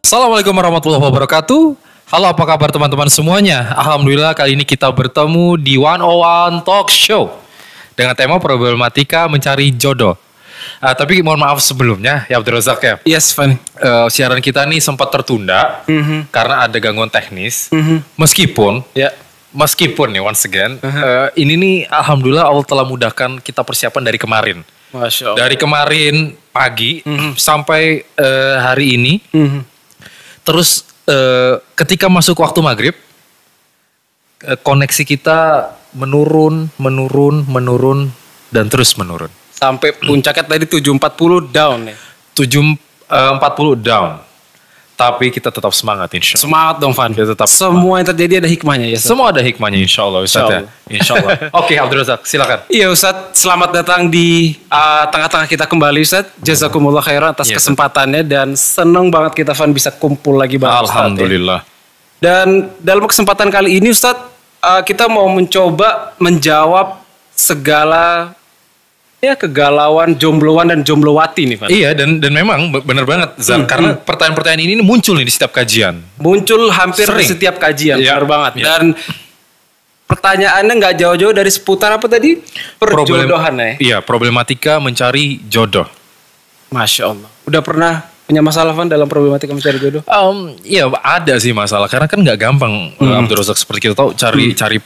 Assalamualaikum warahmatullahi wabarakatuh. Halo, apa kabar teman-teman semuanya? Alhamdulillah kali ini kita bertemu di 101 Talk Show dengan tema problematika mencari jodoh. Tapi mohon maaf sebelumnya ya Abdul Razak ya. Yes, Fanny. Siaran kita nih sempat tertunda karena ada gangguan teknis. Meskipun nih once again, ini nih alhamdulillah Allah telah mudahkan kita persiapan dari kemarin. Masya Allah. Dari kemarin pagi sampai hari ini. Terus ketika masuk waktu maghrib, koneksi kita menurun, dan terus menurun. Sampai puncaknya tadi 740 down ya. 740 down. Tapi kita tetap semangat insya Allah. Semangat dong, Fan. Kita tetap semua yang terjadi ada hikmahnya ya. Semua ada hikmahnya insya Allah Ustaz ya. Insya Allah. Oke, Abdul Razak silakan. Iya Ustaz, selamat datang di tengah-tengah kita kembali Ustaz. Jazakumullah khairan atas kesempatannya dan seneng banget kita Fan bisa kumpul lagi bareng Ustaz. Alhamdulillah. Ya. Dan dalam kesempatan kali ini Ustaz, kita mau mencoba menjawab segala kegalauan jombloan dan jomblowati nih Fan. Iya dan memang benar banget Zar, karena pertanyaan-pertanyaan ini muncul nih di setiap kajian. Muncul hampir di setiap kajian, benar banget. Dan pertanyaannya nggak jauh-jauh dari seputar apa tadi? Perjodohan ya. Iya, problematika mencari jodoh. Masya Allah. Udah pernah punya masalah Van dalam problematika mencari jodoh? Iya ada sih masalah karena kan nggak gampang Abdul Razak, seperti kita tahu cari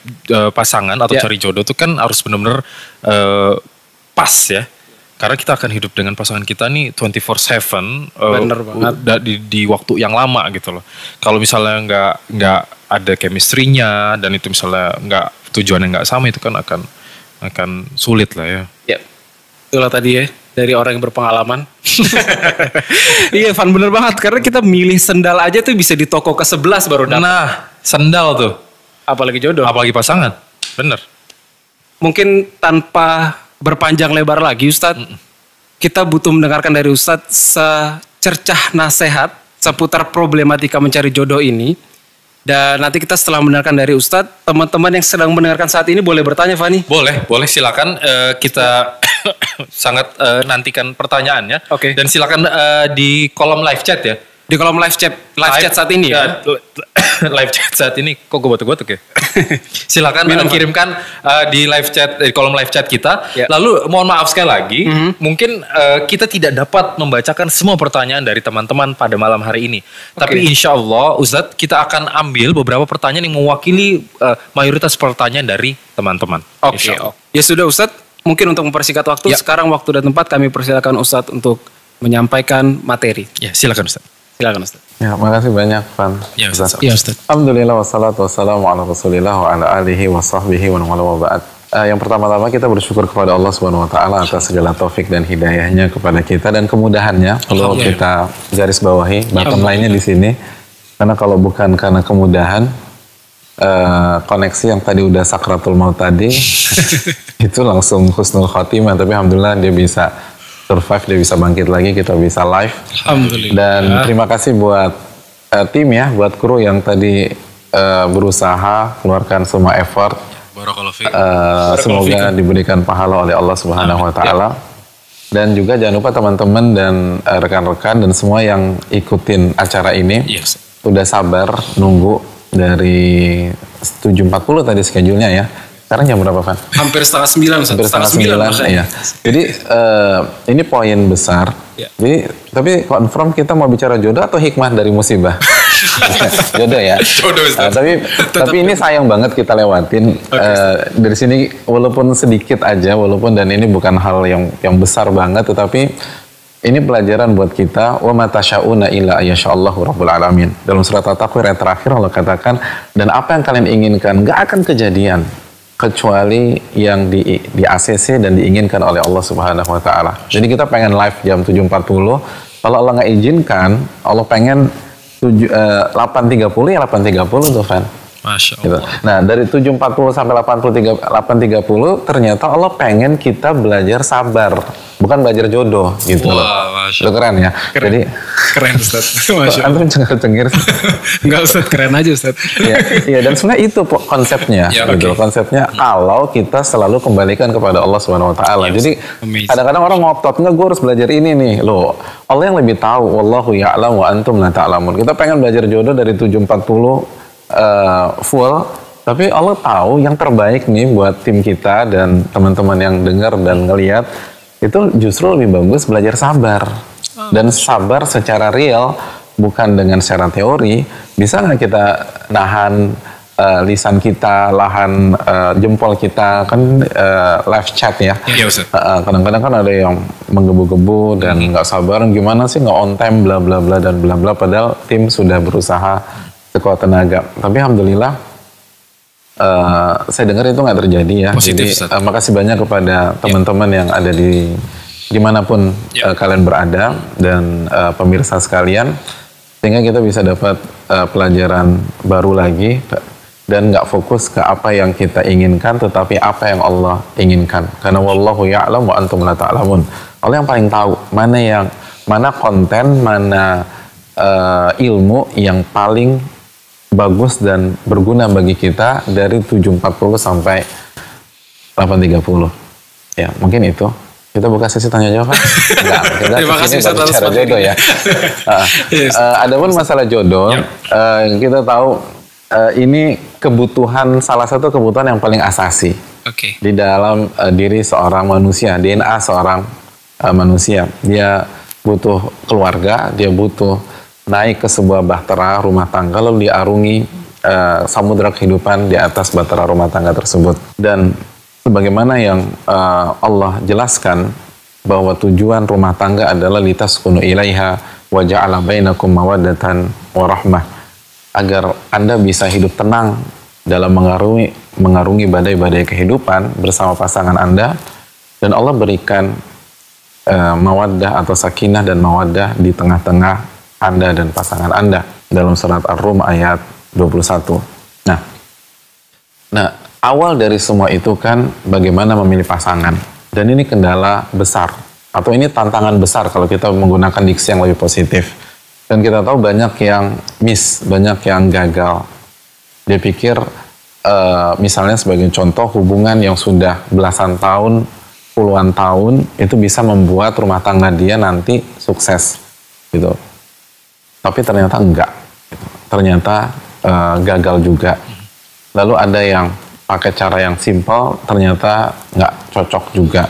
pasangan atau cari jodoh itu kan harus benar-benar pas ya. Karena kita akan hidup dengan pasangan kita nih 24/7 bener banget. Di waktu yang lama gitu loh. Kalau misalnya nggak ada chemistry-nya dan itu misalnya tujuannya nggak sama, itu kan akan sulit lah ya. Ya, itulah tadi ya dari orang yang berpengalaman. Iya Van, bener banget karena kita milih sendal aja tuh bisa di toko ke-11 baru dapat. Nah, sendal tuh. Apalagi jodoh. Apalagi pasangan. Bener. Mungkin tanpa berpanjang lebar lagi Ustadz, kita butuh mendengarkan dari Ustadz secercah nasihat seputar problematika mencari jodoh ini. Dan nanti kita setelah mendengarkan dari Ustadz, teman-teman yang sedang mendengarkan saat ini boleh bertanya Fani? Boleh silakan. Kita sangat nantikan pertanyaannya. Oke. Dan silakan di kolom live chat ya. Di kolom live chat saat ini ya. Live chat saat ini kok gue batuk-batuk ya. Silakan kirimkan di live chat, di kolom live chat kita. Ya. Lalu mohon maaf sekali lagi, mungkin kita tidak dapat membacakan semua pertanyaan dari teman-teman pada malam hari ini. Tapi insya Allah Ustadz, kita akan ambil beberapa pertanyaan yang mewakili mayoritas pertanyaan dari teman-teman. Oke. Ya sudah Ustadz, mungkin untuk mempersingkat waktu, sekarang waktu dan tempat kami persilakan Ustadz untuk menyampaikan materi. Ya, silakan Ustadz. Silakan Ustaz. Ya, makasih banyak Van. Ya Ustaz. Alhamdulillah wassalatu wassalamu ala Rasulillah wa ala alihi wa sahbihi wa ba'd. Yang pertama-tama kita bersyukur kepada Allah Subhanahu wa taala atas segala taufik dan hidayahnya kepada kita dan kemudahannya. Kalau kita garis bawahi bottom line-nya di sini, karena kalau bukan karena kemudahan koneksi yang tadi udah sakratul maut tadi itu langsung husnul khotimah, tapi alhamdulillah dia bisa survive, dia bisa bangkit lagi, kita bisa live. Alhamdulillah. Dan terima kasih buat tim ya, buat kru yang tadi berusaha keluarkan semua effort. Semoga diberikan pahala oleh Allah Subhanahu wa taala. Dan juga jangan lupa teman-teman dan rekan-rekan dan semua yang ikutin acara ini. Udah sabar nunggu dari 7.40 tadi schedule-nya ya. Sekarang jam berapa, Van? Hampir setengah 9. Hampir setengah 9, ya. Jadi ini poin besar. Ya. Jadi, tapi confirm kita mau bicara jodoh atau hikmah dari musibah? Jodoh ya. Jodoh. Tapi ini sayang banget kita lewatin. Dari sini walaupun sedikit aja, dan ini bukan hal yang besar banget, tetapi ini pelajaran buat kita. Wa ma tasyauna illa ayyashallahu rabbul alamin. Dalam surat At-Takwir ayat terakhir Allah katakan, dan apa yang kalian inginkan gak akan kejadian kecuali yang di ACC dan diinginkan oleh Allah Subhanahu wa taala. Jadi kita pengen live jam 7.40. Kalau Allah nggak izinkan, Allah pengen 8.30 ya 8.30 tuh Van. Masya Gitu. Allah. Nah dari 7.40 sampai 8.30 ternyata Allah pengen kita belajar sabar, bukan belajar jodoh gitu loh. Masya Itu keren ya. Keren. Jadi Keren Ustaz. Masya Allah. antum cengar-cengir. Enggak Ustaz, keren aja Ustaz. Iya dan sebenarnya itu konsepnya Ya, gitu. oke. Konsepnya kalau kita selalu kembalikan kepada Allah Subhanahu wa taala. Jadi Amazing. kadang-kadang orang ngotot, enggak gue harus belajar ini nih. Loh, Allah yang lebih tahu. Wallahu ya'lam wa antum la ta'lamun. Kita pengen belajar jodoh dari 7.40 full, tapi Allah tahu yang terbaik nih buat tim kita dan teman-teman yang dengar dan ngelihat itu justru lebih bagus belajar sabar. Dan sabar secara real, bukan dengan secara teori. Bisa nggak kita nahan lisan kita, lahan jempol kita, kan live chat ya. Iya, Ustaz. Kadang-kadang kan ada yang menggebu-gebu dan nggak sabar, gimana sih nggak on time, bla bla bla dan bla bla, padahal tim sudah berusaha sekuat tenaga. Tapi alhamdulillah saya dengar itu nggak terjadi ya. Positif, Jadi Ustaz. makasih banyak kepada teman-teman yang ada di dimanapun kalian berada dan pemirsa sekalian, sehingga kita bisa dapat pelajaran baru lagi dan nggak fokus ke apa yang kita inginkan, tetapi apa yang Allah inginkan. Karena wallahu ya'lam wa antum la ta'lamun. Allah yang paling tahu mana konten, mana ilmu yang paling bagus dan berguna bagi kita dari 7.40 sampai 8.30. Ya, mungkin itu. Kita buka sesi tanya jawab. Enggak, kita Terima kasih, kesini Ustaz, bicara atas jodoh ya. Yes. Adapun masalah jodoh, kita tahu ini kebutuhan, salah satu kebutuhan yang paling asasi Oke. di dalam diri seorang manusia, DNA seorang manusia. Dia butuh keluarga, dia butuh naik ke sebuah bahtera rumah tangga, lalu diarungi samudera kehidupan di atas bahtera rumah tangga tersebut. Dan sebagaimana yang Allah jelaskan bahwa tujuan rumah tangga adalah litaskunu ilaiha wa ja'ala bainakum mawaddatan wa rahmah, agar Anda bisa hidup tenang dalam mengarungi badai-badai kehidupan bersama pasangan Anda, dan Allah berikan mawaddah atau sakinah dan mawaddah di tengah-tengah Anda dan pasangan Anda dalam surat Ar-Rum ayat 21. Nah, awal dari semua itu kan bagaimana memilih pasangan. Dan ini kendala besar, atau ini tantangan besar kalau kita menggunakan diksi yang lebih positif. Dan kita tahu banyak yang miss, banyak yang gagal. Dia pikir, misalnya sebagai contoh, hubungan yang sudah belasan tahun, puluhan tahun, itu bisa membuat rumah tangga dia nanti sukses. Gitu. Tapi ternyata enggak. Ternyata gagal juga. Lalu ada yang pakai cara yang simpel, ternyata nggak cocok juga.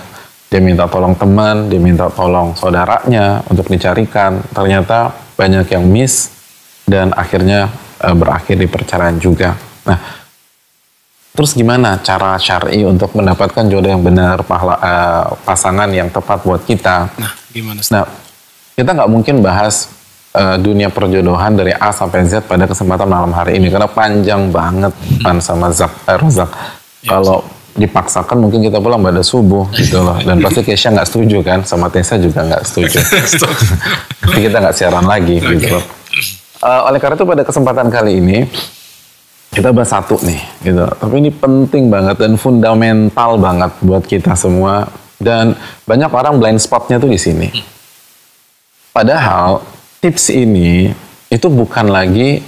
Dia minta tolong teman, dia minta tolong saudaranya untuk dicarikan. Ternyata banyak yang miss dan akhirnya berakhir di perceraian juga. Nah, terus gimana cara syar'i untuk mendapatkan jodoh yang benar, pasangan yang tepat buat kita? Nah, gimana Ustaz? Nah, kita nggak mungkin bahas dunia perjodohan dari A sampai Z pada kesempatan malam hari ini karena panjang banget sama Rozak. Kalau dipaksakan mungkin kita pulang pada subuh gitu loh, dan pasti Kesha nggak setuju kan, sama Tessa juga nggak setuju. Jadi kita nggak siaran lagi gitu loh. Oleh karena itu pada kesempatan kali ini kita bahas satu nih gitu, tapi ini penting banget dan fundamental banget buat kita semua, dan banyak orang blind spotnya tuh di sini. Padahal tips ini itu bukan lagi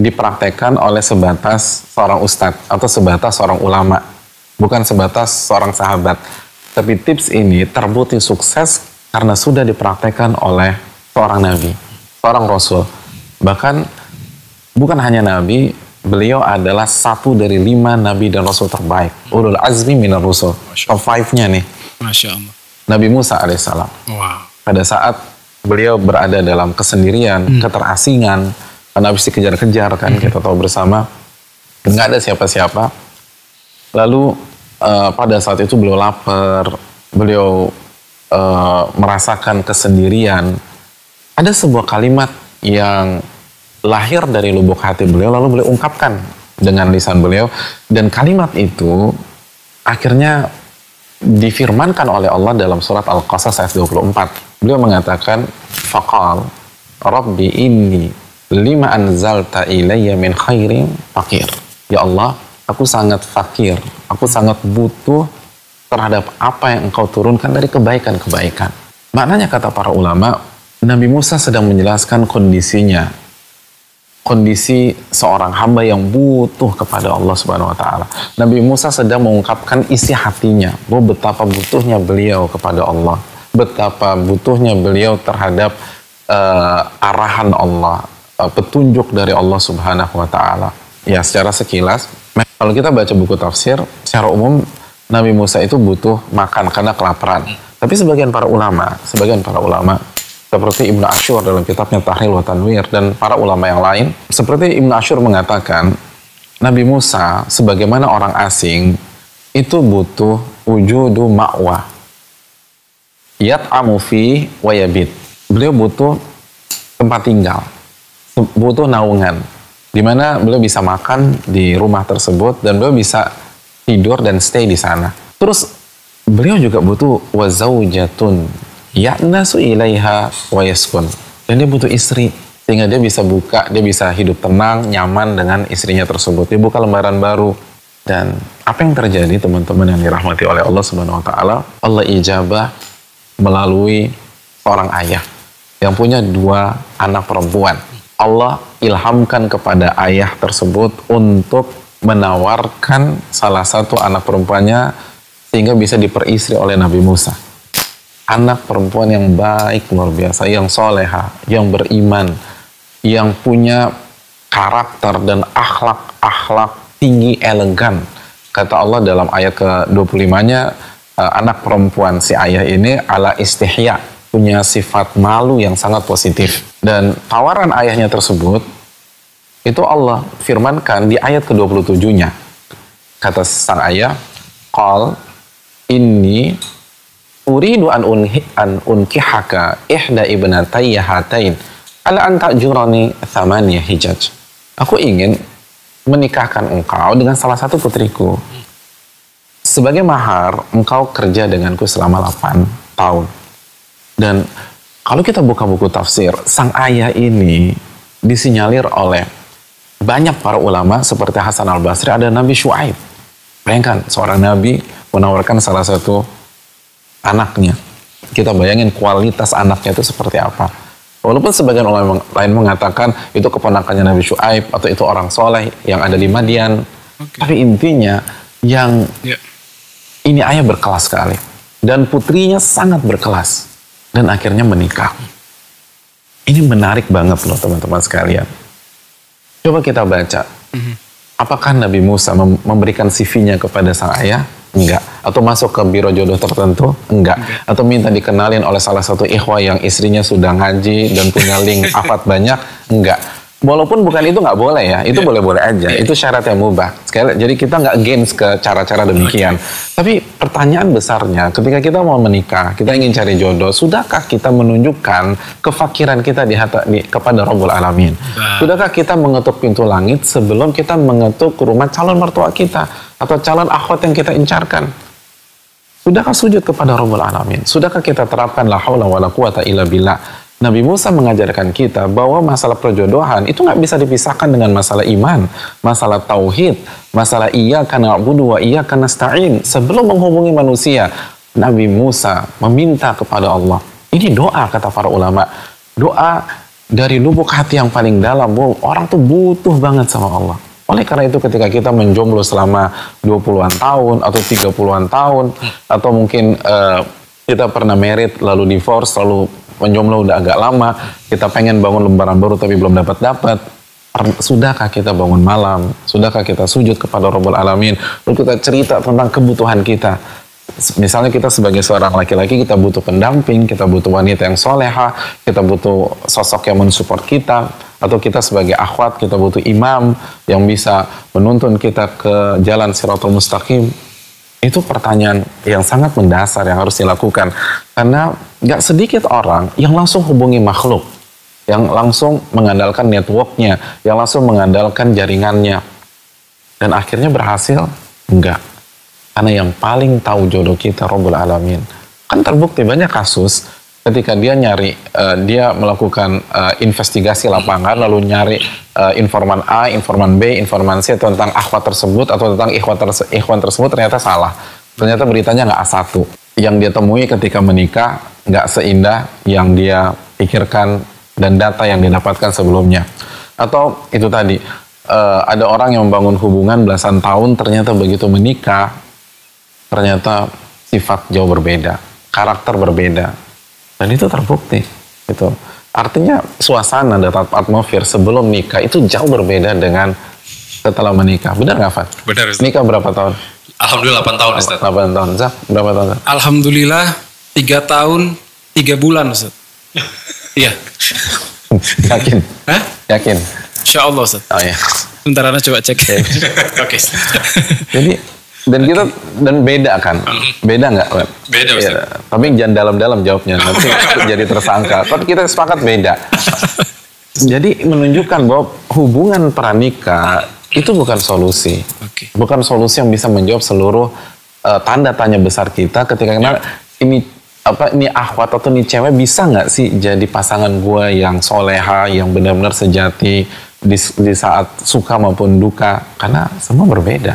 dipraktekkan oleh sebatas seorang ustadz atau sebatas seorang ulama, bukan sebatas seorang sahabat. Tapi tips ini terbukti sukses karena sudah dipraktekkan oleh seorang nabi, seorang rasul. Bahkan bukan hanya nabi, beliau adalah satu dari 5 nabi dan rasul terbaik. Ulul azmi minar rusul. Top 5-nya nih. Masya Allah. Nabi Musa alaihissalam. Wow. Pada saat beliau berada dalam kesendirian, keterasingan, karena habis dikejar-kejar kan, kita tahu bersama, nggak ada siapa-siapa. Lalu pada saat itu beliau lapar, beliau merasakan kesendirian. Ada sebuah kalimat yang lahir dari lubuk hati beliau, lalu beliau ungkapkan dengan lisan beliau, dan kalimat itu akhirnya difirmankan oleh Allah dalam surat Al-Qasas ayat 24. Beliau mengatakan, faqal Rabbi inni lima anzalta ilayya min khairin faqir. Ya Allah, aku sangat fakir, aku sangat butuh terhadap apa yang engkau turunkan dari kebaikan-kebaikan. Maknanya kata para ulama, Nabi Musa sedang menjelaskan kondisinya. Kondisi seorang hamba yang butuh kepada Allah Subhanahu wa taala. Nabi Musa sedang mengungkapkan isi hatinya, bahwa betapa butuhnya beliau kepada Allah, betapa butuhnya beliau terhadap arahan Allah, petunjuk dari Allah Subhanahu wa taala. Ya, secara sekilas, kalau kita baca buku tafsir, secara umum Nabi Musa itu butuh makan karena kelaparan. Tapi sebagian para ulama seperti Ibnu Ashur dalam kitabnya Tahril wa Tanwir dan para ulama yang lain, seperti Ibnu Ashur mengatakan, Nabi Musa sebagaimana orang asing itu butuh wujudu ma'wa, yat'amu fi wa yabit. Beliau butuh tempat tinggal, butuh naungan, di mana beliau bisa makan di rumah tersebut dan beliau bisa tidur dan stay di sana. Terus beliau juga butuh wazaujatun ya'nasu ilaiha wa yaskun. Dan dia butuh istri sehingga dia bisa buka, dia bisa hidup tenang, nyaman dengan istrinya tersebut. Dia buka lembaran baru. Dan apa yang terjadi teman-teman yang dirahmati oleh Allah Subhanahu wa taala? Allah ijabah melalui seorang ayah yang punya 2 anak perempuan. Allah ilhamkan kepada ayah tersebut untuk menawarkan salah satu anak perempuannya sehingga bisa diperistri oleh Nabi Musa. Anak perempuan yang baik luar biasa, yang soleha, yang beriman, yang punya karakter dan akhlak tinggi, elegan. Kata Allah dalam ayat ke-25-nya, anak perempuan si ayah ini ala istihya, punya sifat malu yang sangat positif. Dan tawaran ayahnya tersebut, itu Allah firmankan di ayat ke-27-nya. Kata sang ayah, qal inni uridu an unkihaka ihda ibnatayya hatain ala an ta'jurani thamaniya hijaj. Aku ingin menikahkan engkau dengan salah satu putriku. Sebagai mahar, engkau kerja denganku selama 8 tahun. Dan kalau kita buka buku tafsir, sang ayah ini disinyalir oleh banyak para ulama seperti Hasan al-Basri, ada Nabi Syuaib. Bayangkan, seorang Nabi menawarkan salah satu anaknya. Kita bayangin kualitas anaknya itu seperti apa. Walaupun sebagian ulama lain mengatakan itu keponakannya Nabi Syuaib atau itu orang soleh yang ada di Madian. Tapi intinya yang ini ayah berkelas sekali. Dan putrinya sangat berkelas. Dan akhirnya menikah. Ini menarik banget loh teman-teman sekalian. Coba kita baca. Apakah Nabi Musa memberikan CV-nya kepada sang ayah? Enggak. Atau masuk ke biro jodoh tertentu? Enggak. Atau minta dikenalin oleh salah satu ikhwah yang istrinya sudah ngaji dan punya link afat banyak? Enggak. Walaupun bukan itu nggak boleh ya, itu boleh-boleh aja. Itu syarat yang mubah. Sekali, jadi kita nggak against ke cara-cara demikian. Tapi pertanyaan besarnya, ketika kita mau menikah, kita ingin cari jodoh, sudahkah kita menunjukkan kefakiran kita kepada Rabbul Alamin? Sudahkah kita mengetuk pintu langit sebelum kita mengetuk rumah calon mertua kita atau calon akhwat yang kita incarkan? Sudahkah sujud kepada Rabbul Alamin? Sudahkah kita terapkan la haula wala quwata illa billah? Nabi Musa mengajarkan kita bahwa masalah perjodohan itu nggak bisa dipisahkan dengan masalah iman, masalah tauhid, masalah iyyaka na'budu wa iyyaka nasta'in. Sebelum menghubungi manusia, Nabi Musa meminta kepada Allah. Ini doa kata para ulama. Doa dari lubuk hati yang paling dalam, bahwa orang tuh butuh banget sama Allah. Oleh karena itu ketika kita menjomblo selama 20-an tahun atau 30-an tahun, atau mungkin kita pernah married lalu divorce, lalu menjomblo udah agak lama, kita pengen bangun lembaran baru tapi belum dapat. Sudahkah kita bangun malam? Sudahkah kita sujud kepada Rabbul Alamin? Lalu kita cerita tentang kebutuhan kita. Misalnya kita sebagai seorang laki-laki, kita butuh pendamping, kita butuh wanita yang soleha, kita butuh sosok yang mensupport kita, atau kita sebagai akhwat, kita butuh imam yang bisa menuntun kita ke jalan Shirathul Mustaqim. Itu pertanyaan yang sangat mendasar yang harus dilakukan. Karena gak sedikit orang yang langsung hubungi makhluk, yang langsung mengandalkan networknya, yang langsung mengandalkan jaringannya. Dan akhirnya berhasil? Enggak. Karena yang paling tahu jodoh kita Rabbul Alamin. Kan terbukti banyak kasus ketika dia nyari, dia melakukan investigasi lapangan, lalu nyari informan A, informan B, informan C tentang akhwat tersebut atau tentang ikhwan tersebut, ternyata salah. Ternyata beritanya nggak A1. Yang dia temui ketika menikah nggak seindah yang dia pikirkan dan data yang didapatkan sebelumnya. Atau itu tadi, ada orang yang membangun hubungan belasan tahun, ternyata begitu menikah, ternyata sifat jauh berbeda, karakter berbeda. Dan itu terbukti. Gitu. Artinya suasana dan atmosfer sebelum nikah itu jauh berbeda dengan setelah menikah. Benar nggak, Fat? Benar, Ustaz. Nikah berapa tahun? Alhamdulillah 8 tahun, Ustaz. 8 tahun. Zak, berapa tahun? Zak? Alhamdulillah 3 tahun 3 bulan Ustaz. Iya. Yakin? Hah? Yakin? Insya Allah Ustaz. Oh iya. Sebentar Anda coba cek. Oke. Jadi dan beda kan? Beda nggak? Beda, Ustaz. Ya, tapi jangan dalam-dalam jawabnya, nanti jadi tersangka. Kan kita sepakat beda. Jadi menunjukkan bahwa hubungan pranikah itu bukan solusi. Oke. Bukan solusi yang bisa menjawab seluruh tanda tanya besar kita ketika ini akhwat atau ini cewek bisa nggak sih jadi pasangan gue yang soleha, yang benar-benar sejati di saat suka maupun duka, karena semua berbeda.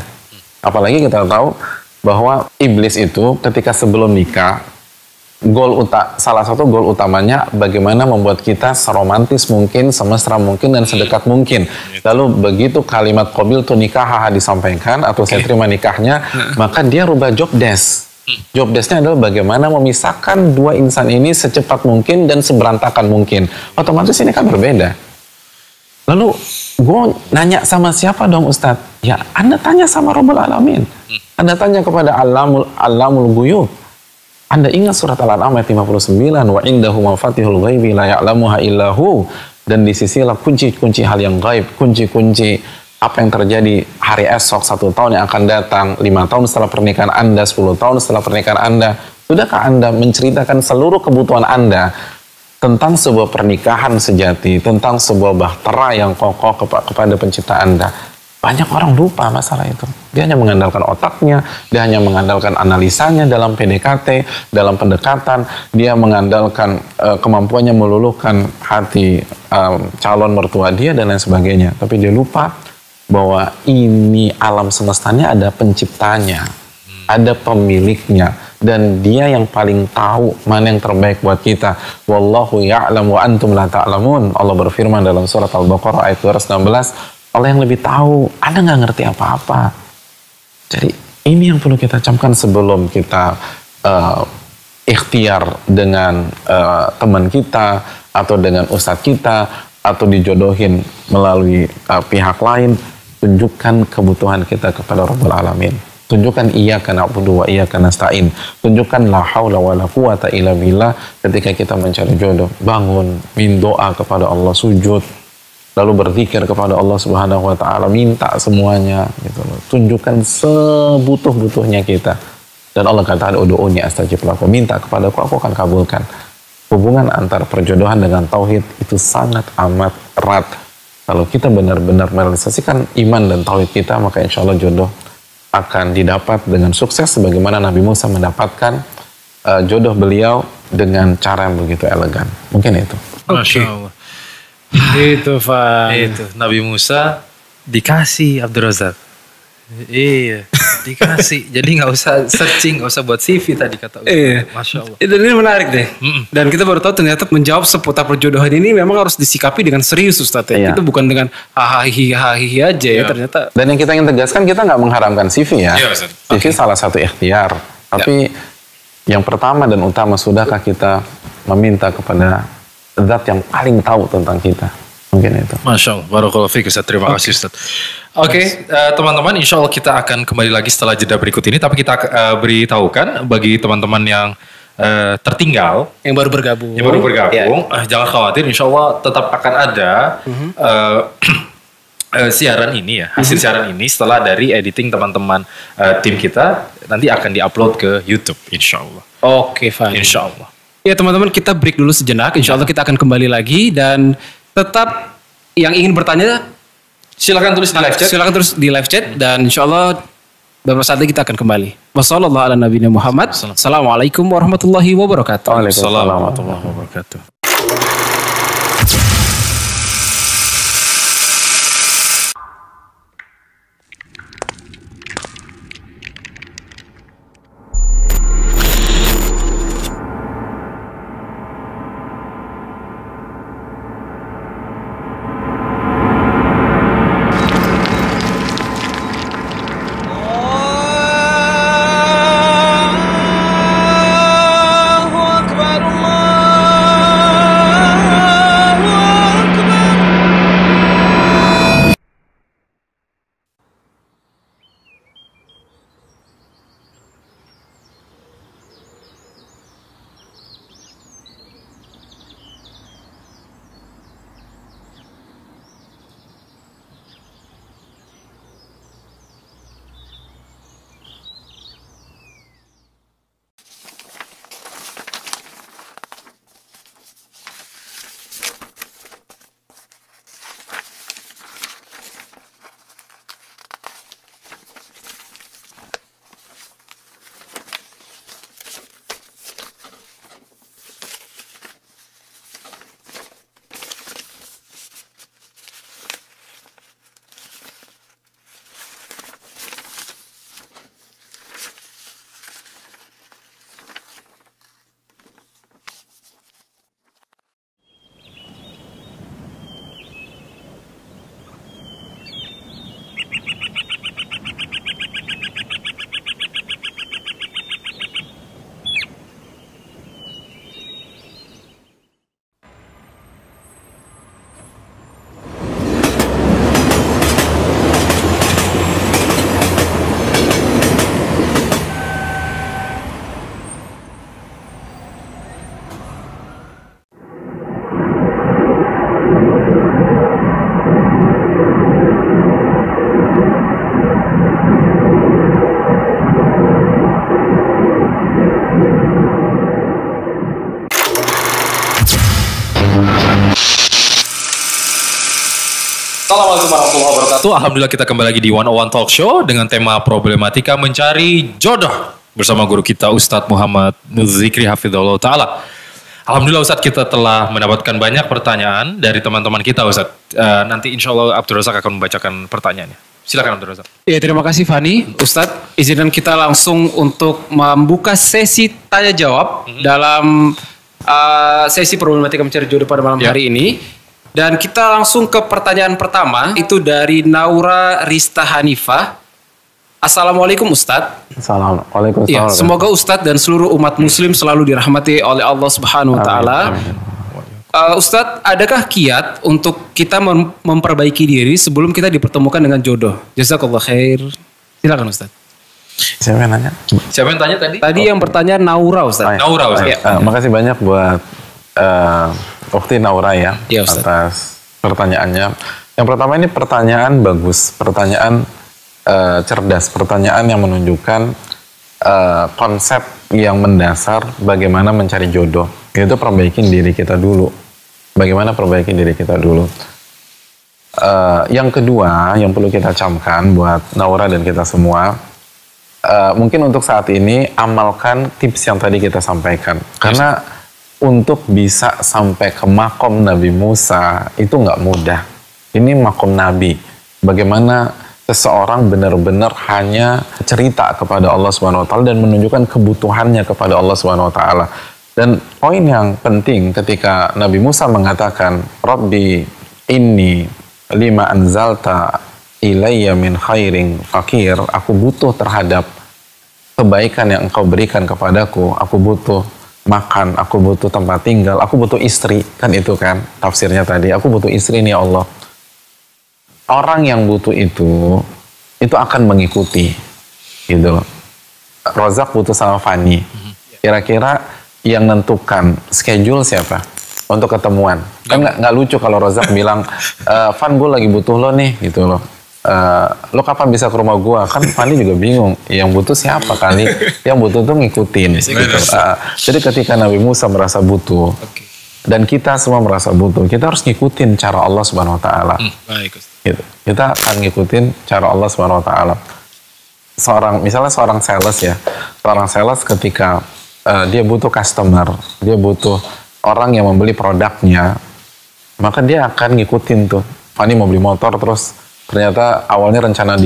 Apalagi kita tahu bahwa iblis itu ketika sebelum nikah, salah satu goal utamanya bagaimana membuat kita seromantis mungkin, semesra mungkin, dan sedekat mungkin. Lalu begitu kalimat qabil tu nikah disampaikan atau saya terima nikahnya, maka dia rubah job desk. Job desknya adalah bagaimana memisahkan dua insan ini secepat mungkin dan seberantakan mungkin. Otomatis ini kan berbeda. Lalu gue nanya sama siapa dong Ustadz? Ya Anda tanya sama Rabbul Alamin. Anda tanya kepada Alamul Ghuyub. Anda ingat surat Al-An'am ayat 59, wa indahu mafatihul ghaibi la ya'lamuha illahu, dan di sisilah kunci-kunci hal yang gaib, kunci-kunci apa yang terjadi hari esok, 1 tahun yang akan datang, 5 tahun setelah pernikahan Anda, 10 tahun setelah pernikahan Anda. Sudahkah Anda menceritakan seluruh kebutuhan Anda tentang sebuah pernikahan sejati, tentang sebuah bahtera yang kokoh kepada pencipta Anda? Banyak orang lupa masalah itu. Dia hanya mengandalkan otaknya, dia hanya mengandalkan analisanya dalam PDKT, dalam pendekatan, dia mengandalkan kemampuannya meluluhkan hati calon mertua dia dan lain sebagainya. Tapi dia lupa bahwa ini alam semestanya ada penciptanya, ada pemiliknya, dan dia yang paling tahu mana yang terbaik buat kita. Wallahu ya'lam wa antum la ta'lamun. Allah berfirman dalam surat Al-Baqarah ayat 216, Allah yang lebih tahu, Anda nggak ngerti apa-apa. Jadi ini yang perlu kita camkan sebelum kita ikhtiar dengan teman kita atau dengan ustadz kita atau dijodohin melalui pihak lain. Tunjukkan kebutuhan kita kepada Rabbul Alamin. Tunjukkan iyyaka na'budu wa iyyaka nasta'in. Tunjukkan la haula wa la quwata illa billah ketika kita mencari jodoh. Bangun, doa kepada Allah, sujud, lalu berzikir kepada Allah Subhanahu wa taala, minta semuanya gitu loh. Tunjukkan sebutuh-butuhnya kita. Dan Allah katakan ud'uuni astajib lakum, minta kepadaku aku akan kabulkan. Hubungan antara perjodohan dengan tauhid itu sangat amat erat. Kalau kita benar-benar merealisasikan iman dan tauhid kita, maka insya Allah jodoh akan didapat dengan sukses sebagaimana Nabi Musa mendapatkan jodoh beliau dengan cara yang begitu elegan. Mungkin itu. Masya Allah. Itu Pak. Itu Nabi Musa dikasih Abdul Razak. Iya, dikasih. Jadi nggak usah searching, nggak usah buat CV tadi kata Ustaz. Iya. Masya Allah. Itu ini menarik deh. Dan kita baru tahu ternyata menjawab seputar perjodohan ini memang harus disikapi dengan serius Ustaz ya. Iya. Itu bukan dengan hahihi aja ya ternyata. Dan yang kita ingin tegaskan, kita nggak mengharamkan CV ya. Iya, Ustaz. CV salah satu ikhtiar. Tapi yang pertama dan utama, sudahkah kita meminta kepada zat yang paling tahu tentang kita? Mungkin itu. Masya Allah, barakallahu fiik Ustaz. Terima kasih Ustaz. Oke, teman-teman, insya Allah kita akan kembali lagi setelah jeda berikut ini. Tapi kita beritahukan bagi teman-teman yang tertinggal, Yang baru bergabung. jangan khawatir, insya Allah tetap akan ada siaran ini ya, hasil siaran ini setelah dari editing teman-teman tim kita nanti akan diupload ke YouTube, insya Allah. Oke, fine. Insya Allah. Ya teman-teman, kita break dulu sejenak. Insya Allah kita akan kembali lagi dan tetap yang ingin bertanya Silakan tulis di live chat. silakan terus di live chat dan insya Allah Beberapa saat lagi kita akan kembali. Wassalamualaikum warahmatullahi wabarakatuh. Waalaikumsalam warahmatullahi wabarakatuh. Assalamualaikum warahmatullahi wabarakatuh. Alhamdulillah kita kembali lagi di 101 Talk Show dengan tema problematika mencari jodoh bersama guru kita Ustadz Muhammad Nuzikri Hafizahullah Ta'ala. Alhamdulillah Ustadz kita telah mendapatkan banyak pertanyaan dari teman-teman kita Ustadz. Nanti insya Allah Abdul Razak akan membacakan pertanyaannya. Silakan Abdul Razak. Ya, terima kasih Fani. Ustadz, izinkan kita langsung untuk membuka sesi tanya jawab dalam sesi problematika mencari jodoh pada malam hari ini. Dan kita langsung ke pertanyaan pertama, itu dari Naura Rista Hanifah. Assalamualaikum Ustadz. Assalamualaikum. Ya, semoga Ustadz dan seluruh umat muslim selalu dirahmati oleh Allah Subhanahu wa Ta'ala. Ustadz, adakah kiat untuk kita memperbaiki diri sebelum kita dipertemukan dengan jodoh? Jazakallah khair. Silakan Ustadz. Siapa yang nanya? Siapa yang tanya tadi? Tadi yang bertanya Naura Ustadz. Naura Ustadz. Makasih banyak buat Ukti Naura ya, atas pertanyaannya. Yang pertama ini pertanyaan bagus, pertanyaan cerdas, pertanyaan yang menunjukkan konsep yang mendasar bagaimana mencari jodoh. Itu perbaikin diri kita dulu. Bagaimana perbaiki diri kita dulu. Yang kedua yang perlu kita camkan buat Naura dan kita semua, mungkin untuk saat ini amalkan tips yang tadi kita sampaikan. Karena untuk bisa sampai ke makom Nabi Musa itu nggak mudah. Ini makom Nabi. Bagaimana seseorang benar-benar hanya cerita kepada Allah Subhanahu Wa Taala dan menunjukkan kebutuhannya kepada Allah Subhanahu Wa Taala. Dan poin yang penting ketika Nabi Musa mengatakan, Rabbi inni lima anzalta ilayya min khairin fakir. Aku butuh terhadap kebaikan yang engkau berikan kepadaku. Aku butuh makan, aku butuh tempat tinggal, aku butuh istri, kan itu kan tafsirnya tadi, aku butuh istri nih Allah. Orang yang butuh itu akan mengikuti, gitu. Rozak butuh sama Fani. Kira-kira yang nentukan schedule siapa untuk ketemuan? Kan nggak lucu kalau Rozak bilang, Fan gue lagi butuh lo nih, gitu loh. Lo kapan bisa ke rumah gua? Kan Fani juga bingung. Yang butuh siapa kali? Yang butuh tuh ngikutin. Gitu. Jadi ketika Nabi Musa merasa butuh, dan kita semua merasa butuh, kita harus ngikutin cara Allah Subhanahu Wa Taala. Gitu. Kita akan ngikutin cara Allah Subhanahu Wa Taala. misalnya seorang sales ya, seorang sales ketika dia butuh customer, dia butuh orang yang membeli produknya, maka dia akan ngikutin tuh. Fani mau beli motor, terus ternyata awalnya rencana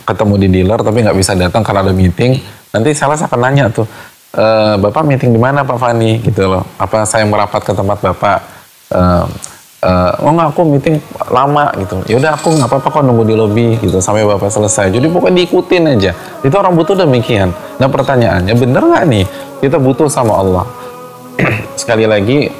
ketemu di dealer tapi nggak bisa datang karena ada meeting. Nanti sales akan nanya tuh, Bapak meeting di mana Pak Fani gitu loh. Apa saya merapat ke tempat Bapak? Oh nggak, aku meeting lama gitu. Ya udah aku nggak apa-apa kok nunggu di lobi gitu sampai Bapak selesai. Jadi pokoknya diikutin aja. Itu orang butuh demikian. Nah pertanyaannya, bener nggak nih kita butuh sama Allah? Sekali lagi,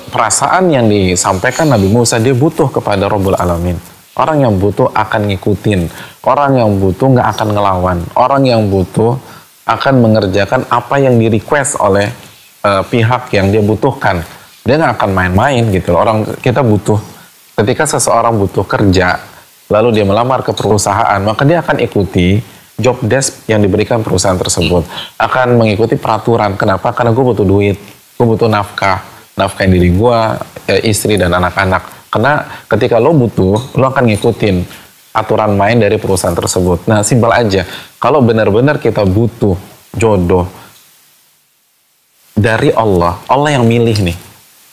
perasaan yang disampaikan Nabi Musa, dia butuh kepada Rabbul Alamin. Orang yang butuh akan ngikutin, orang yang butuh nggak akan ngelawan, orang yang butuh akan mengerjakan apa yang di request oleh pihak yang dia butuhkan. Dia nggak akan main-main gitu. Orang kita butuh, ketika seseorang butuh kerja, lalu dia melamar ke perusahaan, maka dia akan ikuti job desk yang diberikan perusahaan tersebut, akan mengikuti peraturan. Kenapa? Karena gue butuh duit, gue butuh nafkahin diri gue, istri dan anak-anak. Karena ketika lo butuh, lo akan ngikutin aturan main dari perusahaan tersebut. Nah, simpel aja. Kalau benar-benar kita butuh jodoh dari Allah, Allah yang milih nih.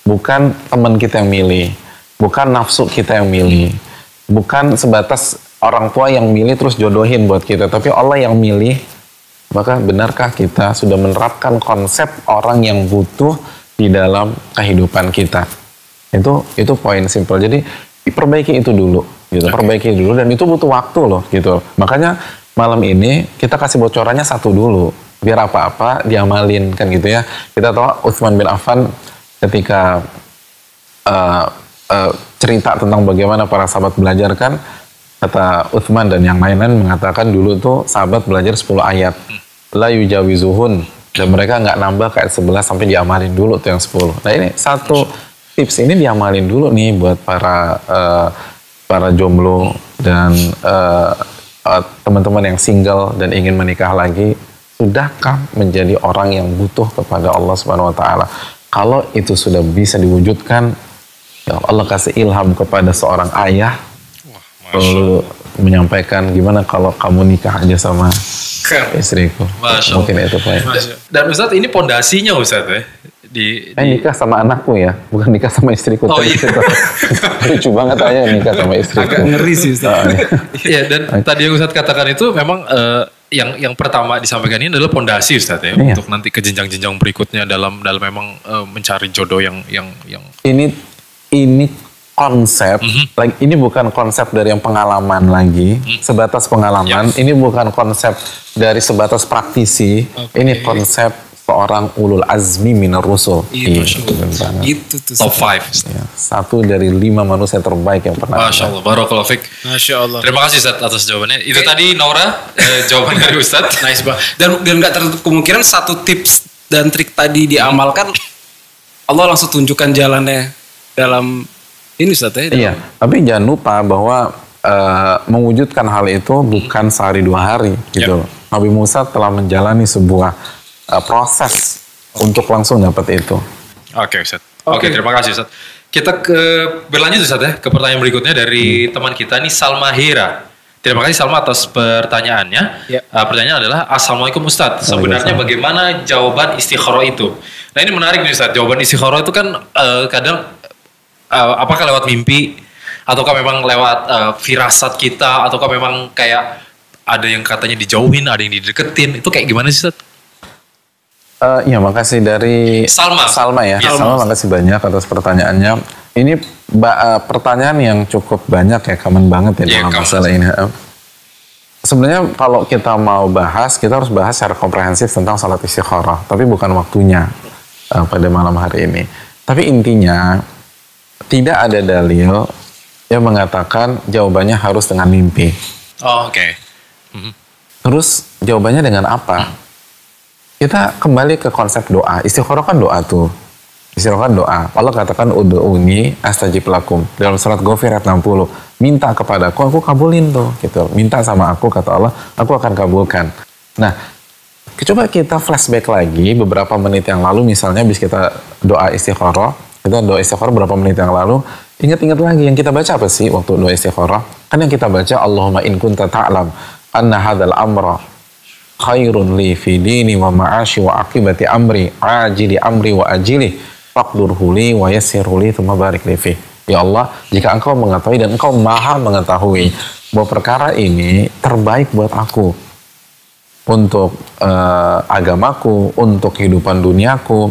Bukan teman kita yang milih, bukan nafsu kita yang milih, bukan sebatas orang tua yang milih terus jodohin buat kita, tapi Allah yang milih. Maka benarkah kita sudah menerapkan konsep orang yang butuh di dalam kehidupan kita? Itu poin simpel. Jadi perbaiki itu dulu, gitu. Perbaiki dulu, dan itu butuh waktu loh, gitu. Makanya malam ini kita kasih bocorannya satu dulu, biar apa-apa diamalin kan gitu ya. Kita tahu Utsman bin Affan ketika cerita tentang bagaimana para sahabat belajar kan, kata Utsman dan yang lain-lain mengatakan dulu tuh sahabat belajar 10 ayat la yujawizuhun, dan mereka nggak nambah ke ayat 11 sampai diamalin dulu tuh yang 10. Nah ini satu tips ini diamalin dulu nih buat para jomblo dan teman-teman yang single dan ingin menikah lagi. Sudahkah menjadi orang yang butuh kepada Allah Subhanahu wa taala? Kalau itu sudah bisa diwujudkan, ya Allah kasih ilham kepada seorang ayah, lalu menyampaikan gimana kalau kamu nikah aja sama istriku. Mungkin itu Pak. Dan Ustadz ini pondasinya Ustadz ya. Nikah sama anakku ya, bukan nikah sama istriku. Oh iya. Lucu banget aja nikah sama istriku. Agak ngeri sih Ustadz. Iya, dan tadi yang Ustadz katakan itu memang yang pertama disampaikan ini adalah pondasi Ustadz ya, iya. untuk nanti ke jenjang-jenjang berikutnya dalam memang mencari jodoh yang ini konsep, ini bukan konsep dari yang pengalaman lagi, sebatas pengalaman. Ini bukan konsep dari sebatas praktisi. Ini konsep seorang ulul azmi minar rusul. Itu tuh top 5. Ya, satu dari 5 manusia terbaik yang pernah. Masya Allah, barakallahu fiik. Masya Allah. Terima kasih Ustadz atas jawabannya. Itu tadi Naura, jawaban dari Ustadz. Nice banget. Dan nggak tertutup kemungkinan satu tips dan trik tadi diamalkan, Allah langsung tunjukkan jalannya dalam ini Ustadz ya. Iya, tapi jangan lupa bahwa mewujudkan hal itu bukan sehari 2 hari gitu. Nabi Musa telah menjalani sebuah proses untuk langsung dapat itu. Oke Ustadz. Oke, terima kasih Ustadz. Kita berlanjut Ustadz ya ke pertanyaan berikutnya dari teman kita nih, Salma Hira. Terima kasih Salma atas pertanyaannya. Pertanyaan adalah, Assalamualaikum Ustadz. Sebenarnya bagaimana jawaban istikharah itu? Nah ini menarik nih Ustadz. Jawaban istikharah itu kan kadang apakah lewat mimpi, ataukah memang lewat firasat kita, ataukah memang kayak ada yang katanya dijauhin, ada yang dideketin. Itu kayak gimana sih Ustadz? Ya makasih dari Salma ya. Salma, makasih banyak atas pertanyaannya. Ini pertanyaan yang cukup banyak ya, common banget ya dalam masalah ini. Sebenarnya kalau kita mau bahas, kita harus bahas secara komprehensif tentang salat istikharah. Tapi bukan waktunya pada malam hari ini. Tapi intinya tidak ada dalil yang mengatakan jawabannya harus dengan mimpi. Oh, oke. Terus jawabannya dengan apa? Kita kembali ke konsep doa. Istikharah kan doa tuh. Istikharah kan doa. Allah katakan ud'uni astajib lakum. Dalam surat Ghafir ayat 60. Minta kepadaku, aku kabulin tuh. Gitu. Minta sama aku, kata Allah, aku akan kabulkan. Nah, coba kita flashback lagi beberapa menit yang lalu, misalnya habis kita doa istikharah. Kita doa istikharah beberapa menit yang lalu. Ingat-ingat lagi yang kita baca apa sih waktu doa istikharah? Kan yang kita baca, Allahumma in kunta ta'lam anna hadzal amra khairun li fi dini wa ma'ashi wa aqibati amri ajili amri wa ajili faqdurhu li wa yassirhu li tsumma barik li fi. Ya Allah, jika Engkau mengetahui dan Engkau Maha mengetahui bahwa perkara ini terbaik buat aku, untuk agamaku, untuk kehidupan duniaku,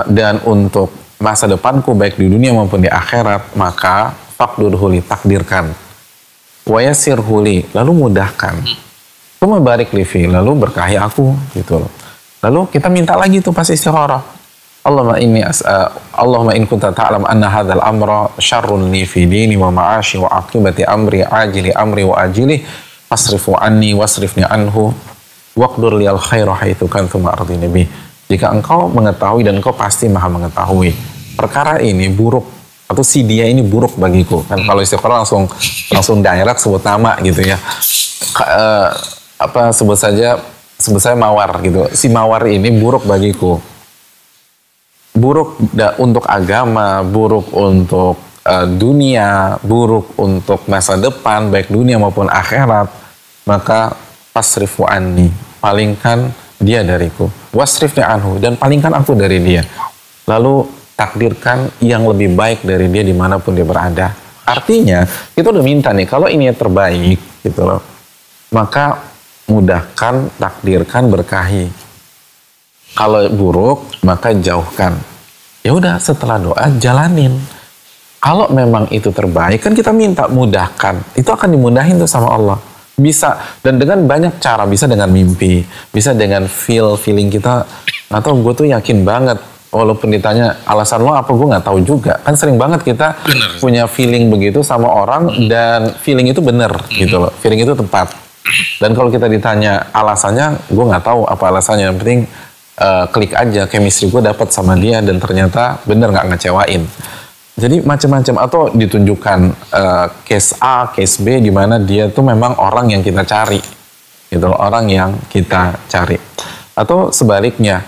dan untuk masa depanku baik di dunia maupun di akhirat, maka faqdurhu li, takdirkan, wa yassirhu li, lalu mudahkan, tsumma barik li fi, lalu berkahi aku, gitu loh. Lalu kita minta lagi tuh pas istikharah, Allahumma in kunta ta'lam anna hadzal amra syarrun li fi dini wa ma'ashi wa aqibati amri ajili amri wa ajili fasrifu anni wasrifni anhu waqdur liyal khaira haitsu kantu ma'ardini bih. Jika engkau mengetahui dan engkau pasti Maha mengetahui perkara ini buruk atau si dia ini buruk bagiku, kan kalau istikharah langsung direct sebut nama gitu ya, sebut saja Mawar gitu, si Mawar ini buruk bagiku, buruk untuk agama, buruk untuk dunia, buruk untuk masa depan baik dunia maupun akhirat, maka fasrifu anni, palingkan dia dariku, wasrifni anhu, dan palingkan aku dari dia, lalu takdirkan yang lebih baik dari dia dimanapun dia berada. Artinya kita udah minta nih, kalau ini yang terbaik gitu loh, maka mudahkan, takdirkan, berkahi. Kalau buruk maka jauhkan. Ya udah, setelah doa jalanin. Kalau memang itu terbaik, kan kita minta mudahkan, itu akan dimudahin tuh sama Allah. Bisa, dan dengan banyak cara, bisa dengan mimpi, bisa dengan feeling kita, atau gue tuh yakin banget, walaupun ditanya alasan lo apa, gue nggak tahu juga. Kan sering banget kita punya feeling begitu sama orang, dan feeling itu bener gitu loh, feeling itu tepat. Dan kalau kita ditanya alasannya, gue nggak tahu apa alasannya, yang penting klik aja, chemistry gue dapat sama dia dan ternyata bener, nggak ngecewain. Jadi macam-macam, atau ditunjukkan case A, case B di mana dia tuh memang orang yang kita cari, gitu loh, orang yang kita cari. Atau sebaliknya,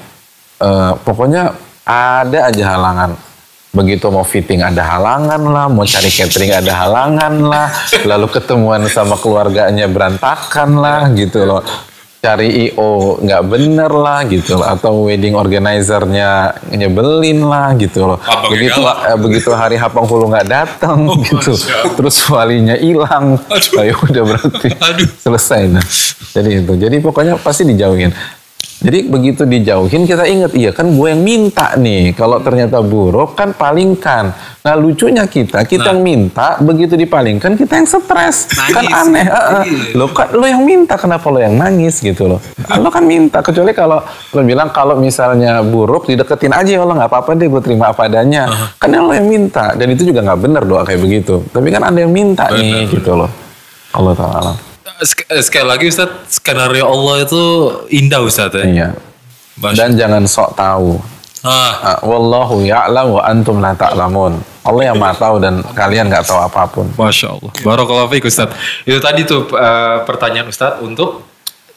pokoknya ada aja halangan. Begitu mau fitting ada halangan lah, mau cari catering ada halangan lah, lalu ketemuan sama keluarganya berantakan lah, gitu loh. Cari I.O. nggak bener lah gitu loh, atau wedding organizer-nya nyebelin lah gitu loh. Begitu hari Hapanghulu nggak datang gitu, terus walinya hilang, ayo udah berarti selesai. Nah, jadi pokoknya pasti dijauhin. Jadi begitu dijauhin kita ingat, iya kan gue yang minta nih, kalau ternyata buruk kan palingkan. Nah lucunya kita yang minta, begitu dipalingkan kita yang stres, nangis. Kan aneh. Lo yang minta, kenapa lo yang nangis gitu loh? Lo kan minta, kecuali kalau lo bilang kalau misalnya buruk dideketin aja, lo nggak apa-apa deh, gue terima apa adanya. Kan lo yang minta, dan itu juga nggak bener doa kayak begitu. Tapi kan ada yang minta nih gitu loh. Allah Ta'ala. Sekali lagi Ustadz, skenario Allah itu indah Ustadz ya. Iya. Dan jangan sok tahu. Wallahu ya'lam wa antum la ta'lamun. Allah yang maha tahu dan kalian nggak tahu apapun. Masya Allah. Barakallahu fiik Ustadz. Itu tadi tuh pertanyaan Ustadz untuk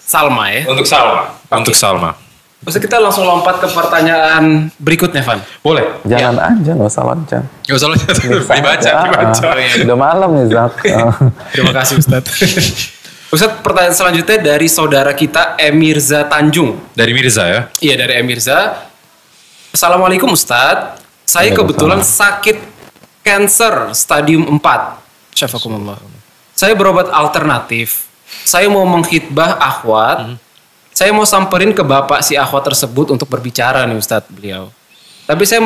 Salma ya. Untuk Salma. Untuk Salma. Terus kita langsung lompat ke pertanyaan berikutnya, Van. Boleh. Jangan aja, nggak usah loncat. Nggak usah loncat. Dibaca. Udah malam nih Zak. Terima kasih Ustadz. Ustadz, pertanyaan selanjutnya dari saudara kita Emirza Tanjung. Dari Mirza ya? Iya, dari Emirza. Assalamualaikum Ustadz. Saya kebetulan sakit kanker stadium 4. Syafakumullah. Saya berobat alternatif. Saya mau menghitbah akhwat. Saya mau samperin ke bapak si akhwat tersebut untuk berbicara nih Ustadz beliau. Tapi saya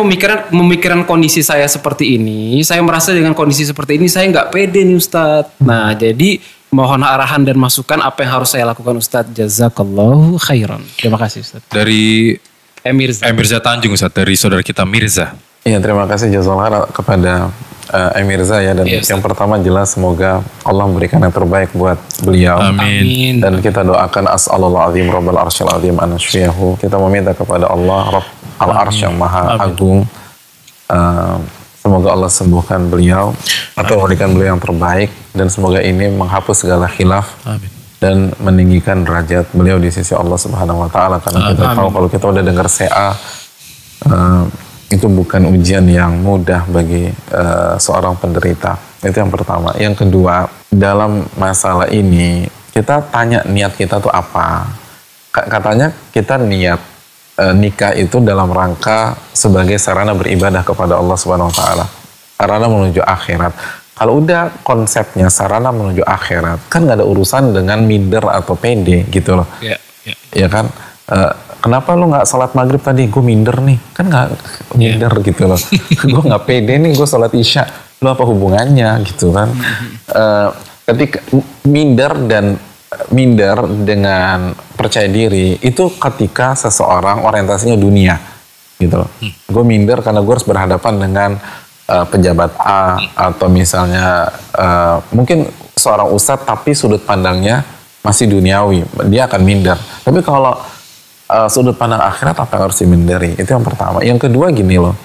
memikirkan kondisi saya seperti ini. Saya merasa dengan kondisi seperti ini saya nggak pede nih Ustadz. Nah jadi mohon arahan dan masukan apa yang harus saya lakukan Ustadz. Jazakallahu khairan. Terima kasih Ustadz. Dari Emirza. Emirza Tanjung Ustadz, dari saudara kita Mirza. Iya, terima kasih jazakallahu kepada Emirza ya, dan yang pertama jelas semoga Allah memberikan yang terbaik buat beliau. Amin. Dan kita doakan as'alullah azim rabbal arsyil azim anasfiyahu. Kita meminta kepada Allah Rabb al-arsy yang maha agung, semoga Allah sembuhkan beliau atau memberikan beliau yang terbaik, dan semoga ini menghapus segala khilaf. Amin. Dan meninggikan derajat beliau di sisi Allah Subhanahu wa taala, karena kita tahu kalau kita udah dengar CA itu bukan ujian yang mudah bagi seorang penderita. Itu yang pertama. Yang kedua, dalam masalah ini kita tanya niat kita tuh apa. Katanya kita niat nikah itu dalam rangka sebagai sarana beribadah kepada Allah Subhanahu wa taala. Sarana menuju akhirat. Kalau udah konsepnya sarana menuju akhirat, kan nggak ada urusan dengan minder atau pede gitu loh. Ya kan? Kenapa lu nggak sholat maghrib tadi? Gue minder nih. Kan nggak minder gitu loh. Gue nggak pede nih, gue sholat isya. Lu apa hubungannya gitu kan? Ketika minder dengan percaya diri itu ketika seseorang orientasinya dunia gitu loh. Gue minder karena gue harus berhadapan dengan pejabat A atau misalnya mungkin seorang ustadz tapi sudut pandangnya masih duniawi, dia akan minder. Tapi kalau sudut pandang akhirat apa yang harus dimindari? Itu yang pertama. Yang kedua gini loh,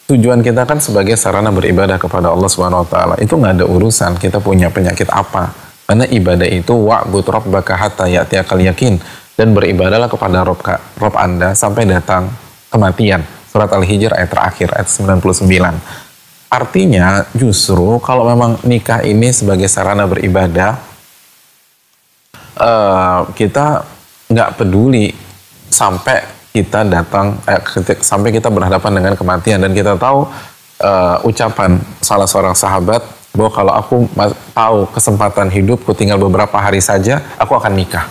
tujuan kita kan sebagai sarana beribadah kepada Allah Subhanahu wa taala. Itu nggak ada urusan kita punya penyakit apa. Karena ibadah itu wa'bud rabbaka hatta ya'tiyakal yakin, dan beribadahlah kepada Rabb Anda sampai datang kematian. Surat Al-Hijr ayat terakhir ayat 99. Artinya justru kalau memang nikah ini sebagai sarana beribadah, kita nggak peduli sampai kita datang sampai kita berhadapan dengan kematian. Dan kita tahu ucapan salah seorang sahabat bahwa kalau aku tahu kesempatan hidupku tinggal beberapa hari saja, aku akan nikah.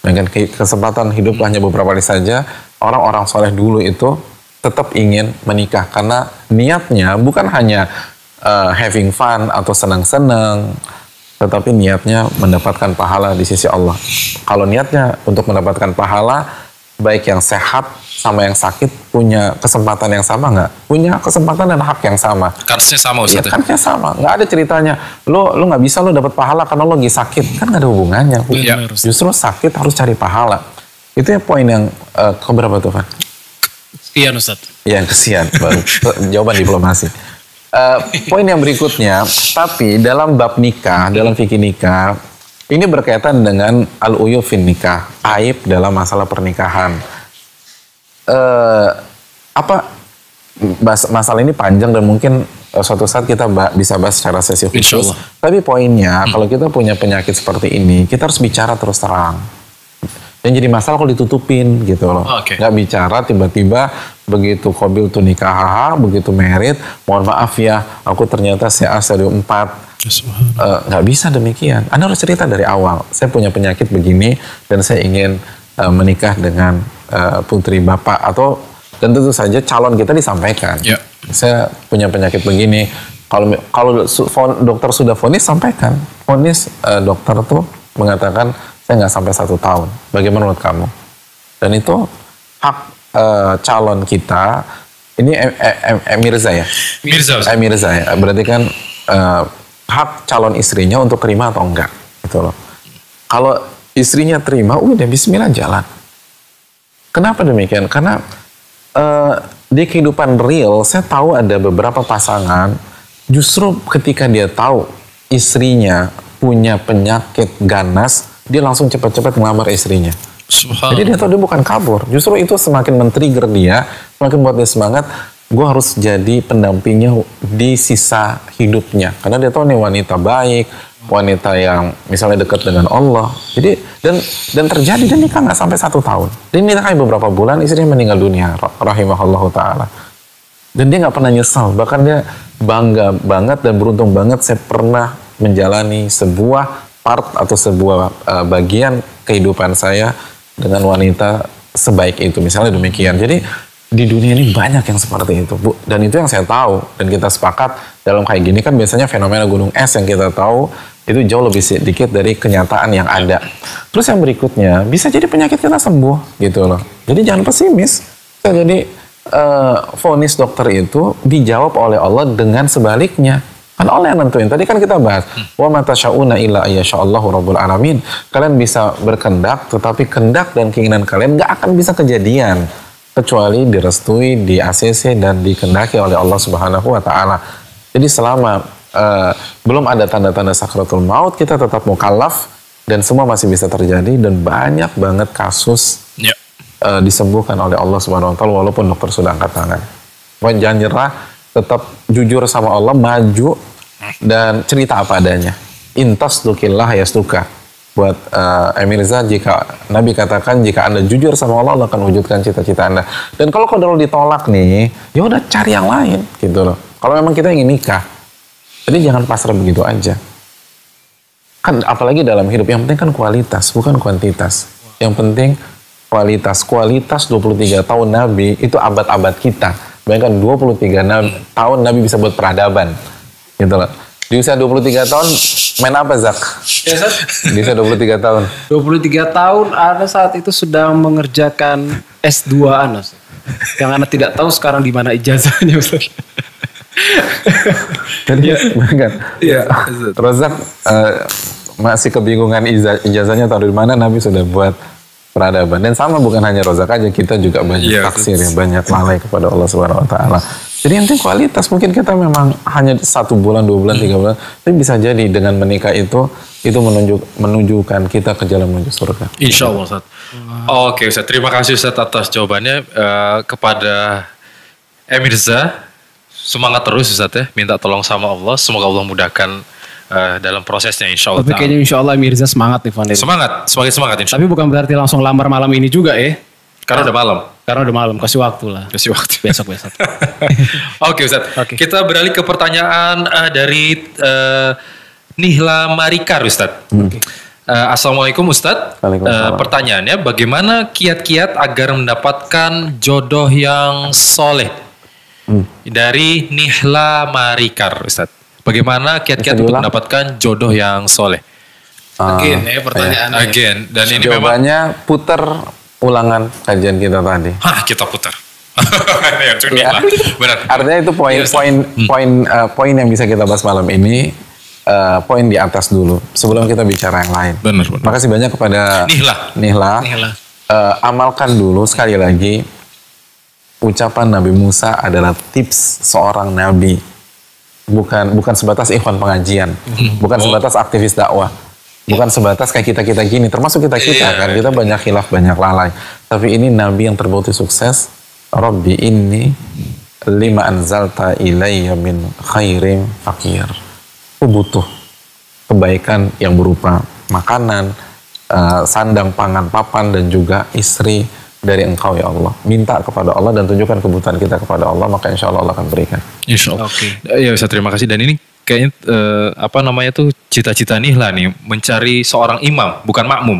Dengan kesempatan hidup hanya beberapa hari saja, orang-orang soleh dulu itu tetap ingin menikah karena niatnya bukan hanya having fun atau senang-senang, tetapi niatnya mendapatkan pahala di sisi Allah. Kalau niatnya untuk mendapatkan pahala, baik yang sehat sama yang sakit punya kesempatan yang sama nggak? Punya kesempatan dan hak yang sama. Kansnya sama Ustaz. Ya, kansnya sama. Nggak ada ceritanya lo nggak bisa lo dapat pahala karena lo lagi sakit. Kan nggak ada hubungannya. Justru sakit harus cari pahala. Itu ya poin yang keberapa tuh, Pak? Sekian Ustaz. Ya, kesian. Baru jawaban diplomasi. Poin yang berikutnya, tapi dalam bab nikah, dalam fikih nikah, ini berkaitan dengan al-uyub fin nikah, aib dalam masalah pernikahan. Masalah ini panjang dan mungkin suatu saat kita bisa bahas secara sesi khusus. Tapi poinnya, kalau kita punya penyakit seperti ini, kita harus bicara terus terang. Yang jadi masalah kalau ditutupin gitu loh. Nggak bicara, tiba-tiba begitu qabil tu nikah, begitu merit, mohon maaf ya, aku ternyata CA stadium 4. Nggak bisa demikian. Anda harus cerita dari awal. Saya punya penyakit begini dan saya ingin menikah dengan putri bapak, dan tentu saja calon kita disampaikan. Saya punya penyakit begini. Kalau dokter sudah vonis, sampaikan. Vonis dokter tuh mengatakan saya nggak sampai 1 tahun. Bagaimana menurut kamu? Dan itu hak calon kita. Ini Mirza ya? Mirza ya. Berarti kan hak calon istrinya untuk terima atau enggak, gitu loh. Kalau istrinya terima, udah bismillah jalan. Kenapa demikian? Karena di kehidupan real, saya tahu ada beberapa pasangan justru ketika dia tahu istrinya punya penyakit ganas, dia langsung cepat-cepat ngelamar istrinya. Jadi dia tahu dia bukan kabur. Justru itu semakin men-trigger dia, semakin buat dia semangat. Gue harus jadi pendampingnya di sisa hidupnya. Karena dia tahu nih wanita baik, wanita yang misalnya dekat dengan Allah. Jadi dan terjadi, dan nikah nggak sampai 1 tahun. Dia nikah beberapa bulan, istrinya meninggal dunia, rahimahullahu taala. Dan dia nggak pernah nyesal. Bahkan dia bangga banget dan beruntung banget saya pernah menjalani sebuah part atau sebuah bagian kehidupan saya dengan wanita sebaik itu. Misalnya demikian. Jadi di dunia ini banyak yang seperti itu, Bu. Dan itu yang saya tahu. Dan kita sepakat dalam kayak gini kan biasanya fenomena gunung es yang kita tahu itu jauh lebih sedikit dari kenyataan yang ada. Terus yang berikutnya, bisa jadi penyakit kita sembuh gitu loh. Jadi jangan pesimis. Jadi vonis dokter itu dijawab oleh Allah dengan sebaliknya. Kan Allah yang nentuin. Tadi kan kita bahas, wa ma tasyauna illa ayyasha'allahu rabbul alamin. Kalian bisa berkendak, tetapi kendak dan keinginan kalian nggak akan bisa kejadian kecuali direstui, di ACC dan dikendaki oleh Allah Subhanahu wa taala. Jadi selama belum ada tanda-tanda sakratul maut, kita tetap mukallaf dan semua masih bisa terjadi, dan banyak banget kasus disembuhkan oleh Allah Subhanahu wa taala walaupun dokter sudah angkat tangan. Jangan nyerah, tetap jujur sama Allah, maju dan cerita apa adanya. Intas dukillah yastuka. Buat Mirza, jika Nabi katakan jika Anda jujur sama Allah, Allah akan wujudkan cita-cita Anda. Dan kalau kodol ditolak nih, ya udah cari yang lain gitu loh. Kalau memang kita ingin nikah, jadi jangan pasrah begitu aja. Kan apalagi dalam hidup yang penting kan kualitas, bukan kuantitas. Yang penting kualitas. Kualitas 23 tahun Nabi itu abad-abad kita. Bayangkan 23 tahun Nabi bisa buat peradaban. Gitu loh. Di usia 23 tahun main apa, Zak? Ya, di usia 23 tahun. 23 tahun Anda saat itu sedang mengerjakan S2 Anda. Yang Anda tidak tahu sekarang di mana ijazahnya, Ustaz. Jadi kan? Iya. Rozak masih kebingungan ijazahnya taruh di mana. Nabi sudah buat peradaban. Dan sama bukan hanya Rozak aja, kita juga banyak taksir ya, banyak lalai kepada Allah Subhanahu wa taala. Jadi yang penting kualitas. Mungkin kita memang hanya 1 bulan, 2 bulan, 3 bulan, tapi bisa jadi dengan menikah itu menunjukkan kita ke jalan menuju surga. Insya Allah, Ustaz. Oke, Ustaz. Terima kasih, Ustaz, atas jawabannya. Kepada Mirza, semangat terus, Ustaz ya. Minta tolong sama Allah. Semoga Allah mudahkan dalam prosesnya, insya Allah. Tapi kayaknya insya Allah Mirza semangat nih, Van. Semangat, semakin semangat insya Allah. Tapi bukan berarti langsung lamar malam ini juga ya. Karena udah malam. Karena udah malam, kasih waktu lah. Kasih waktu. Besok. Oke, Ustaz. Kita beralih ke pertanyaan dari Nihla Marikar, Ustaz. Assalamualaikum, Ustaz. Pertanyaannya, bagaimana kiat-kiat agar mendapatkan jodoh yang soleh? Dari Nihla Marikar, Ustaz. Bagaimana kiat-kiat untuk mendapatkan jodoh yang soleh? Again ya pertanyaannya. Again. Dan ini jawabannya putar ulangan kajian kita tadi. Kita putar. Ya. Benar. Artinya itu poin yang bisa kita bahas malam ini, poin di atas dulu sebelum kita bicara yang lain. Benar. Makasih banyak kepada Nihla. Amalkan dulu sekali lagi, ucapan Nabi Musa adalah tips seorang nabi, bukan sebatas ikhwan pengajian, bukan sebatas aktivis dakwah. Bukan sebatas kayak kita gini, termasuk kita kan, kita banyak khilaf, banyak lalai. Tapi ini Nabi yang terbukti sukses. Rabbi inni lima anzalta ilayya min khairin fakir. Aku butuh kebaikan yang berupa makanan, sandang, pangan, papan, dan juga istri dari Engkau ya Allah. Minta kepada Allah dan tunjukkan kebutuhan kita kepada Allah, maka insya Allah Allah akan berikan. Insya Allah. Ya, bisa, terima kasih. Dan ini kayaknya cita-cita Nihla nih, mencari seorang imam, bukan makmum.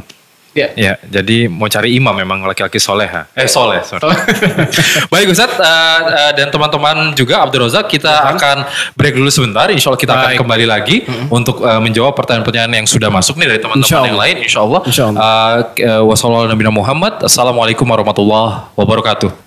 Ya, jadi mau cari imam memang laki-laki soleha. Soleh. Baik, Ustaz, dan teman-teman juga Abdul Razak, kita akan break dulu sebentar. Insya Allah kita akan kembali lagi untuk menjawab pertanyaan-pertanyaan yang sudah masuk nih dari teman-teman yang lain. Insya Allah. Wassalamualaikum Muhammad. Assalamualaikum warahmatullahi wabarakatuh.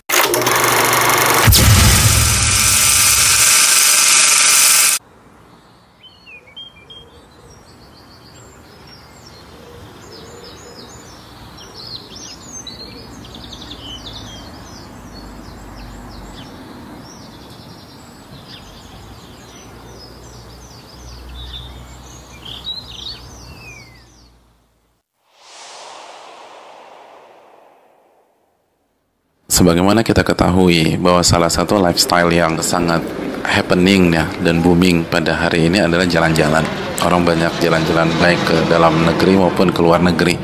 Sebagaimana kita ketahui bahwa salah satu lifestyle yang sangat happening ya dan booming pada hari ini adalah jalan-jalan. Orang banyak jalan-jalan baik ke dalam negeri maupun ke luar negeri,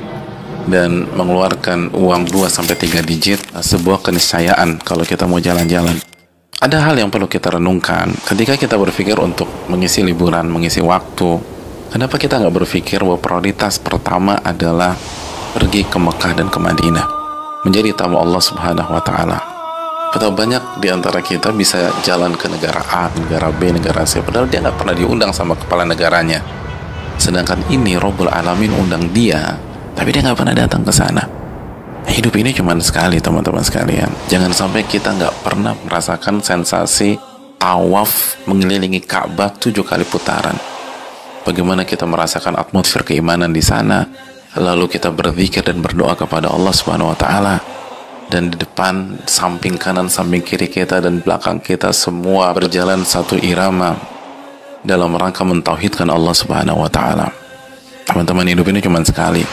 dan mengeluarkan uang 2-3 digit sebuah keniscayaan kalau kita mau jalan-jalan. Ada hal yang perlu kita renungkan ketika kita berpikir untuk mengisi liburan, mengisi waktu. Kenapa kita nggak berpikir bahwa prioritas pertama adalah pergi ke Mekah dan ke Madinah, menjadi tamu Allah Subhanahu wa taala. Betapa banyak di antara kita bisa jalan ke negara A, negara B, negara C, padahal dia nggak pernah diundang sama kepala negaranya. Sedangkan ini Rabbul Alamin undang dia, tapi dia nggak pernah datang ke sana. Hidup ini cuma sekali, teman-teman sekalian. Jangan sampai kita nggak pernah merasakan sensasi tawaf mengelilingi Ka'bah 7 kali putaran. Bagaimana kita merasakan atmosfer keimanan di sana, lalu kita berzikir dan berdoa kepada Allah Subhanahu wa taala, dan di depan, samping kanan, samping kiri kita dan belakang kita semua berjalan satu irama dalam rangka mentauhidkan Allah Subhanahu wa taala. Teman-teman, hidup ini cuma sekali.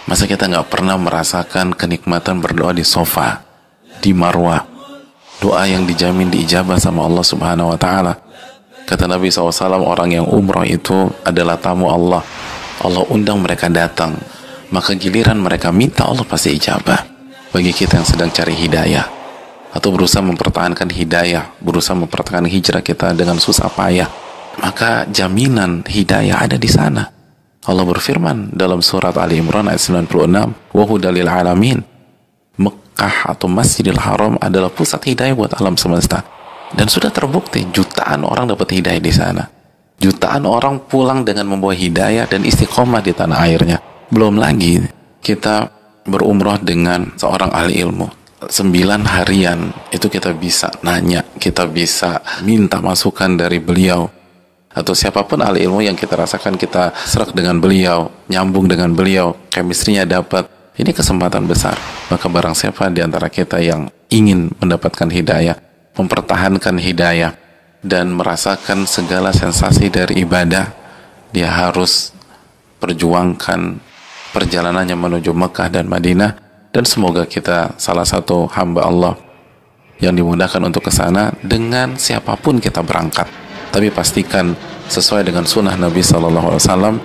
Masa kita nggak pernah merasakan kenikmatan berdoa di sofa, di Marwah, doa yang dijamin diijabah sama Allah Subhanahu wa Ta'ala. Kata Nabi SAW, orang yang umroh itu adalah tamu Allah. Allah undang mereka datang, maka giliran mereka minta, Allah pasti ijabah. Bagi kita yang sedang cari hidayah atau berusaha mempertahankan hidayah, berusaha mempertahankan hijrah kita dengan susah payah, maka jaminan hidayah ada di sana. Allah berfirman dalam surat Ali Imran ayat 96, wa hudalil alamin. Mekah atau Masjidil Haram adalah pusat hidayah buat alam semesta. Dan sudah terbukti jutaan orang dapat hidayah di sana. Jutaan orang pulang dengan membawa hidayah dan istiqomah di tanah airnya. Belum lagi kita berumrah dengan seorang ahli ilmu. 9 harian itu kita bisa nanya, kita bisa minta masukan dari beliau. Atau siapapun ahli ilmu yang kita rasakan kita serak dengan beliau, nyambung dengan beliau, chemistry-nya dapat. Ini kesempatan besar. Maka barang siapa di antara kita yang ingin mendapatkan hidayah, mempertahankan hidayah, dan merasakan segala sensasi dari ibadah, dia harus perjuangkan perjalanannya menuju Mekah dan Madinah. Dan semoga kita salah satu hamba Allah yang dimudahkan untuk ke sana dengan siapapun kita berangkat. Tapi pastikan sesuai dengan sunnah Nabi SAW,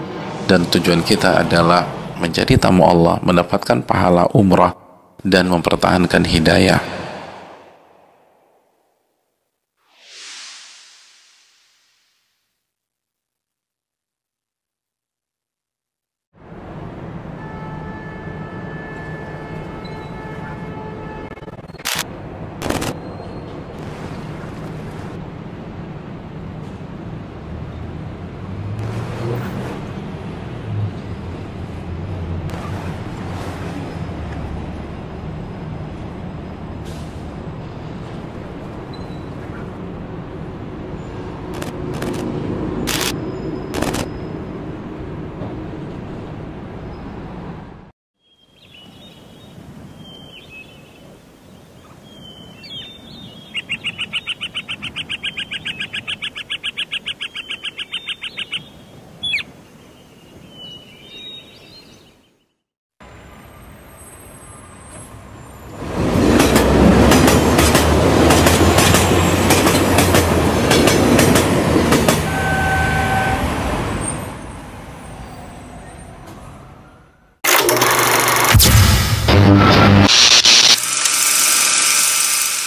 dan tujuan kita adalah menjadi tamu Allah, mendapatkan pahala umrah dan mempertahankan hidayah.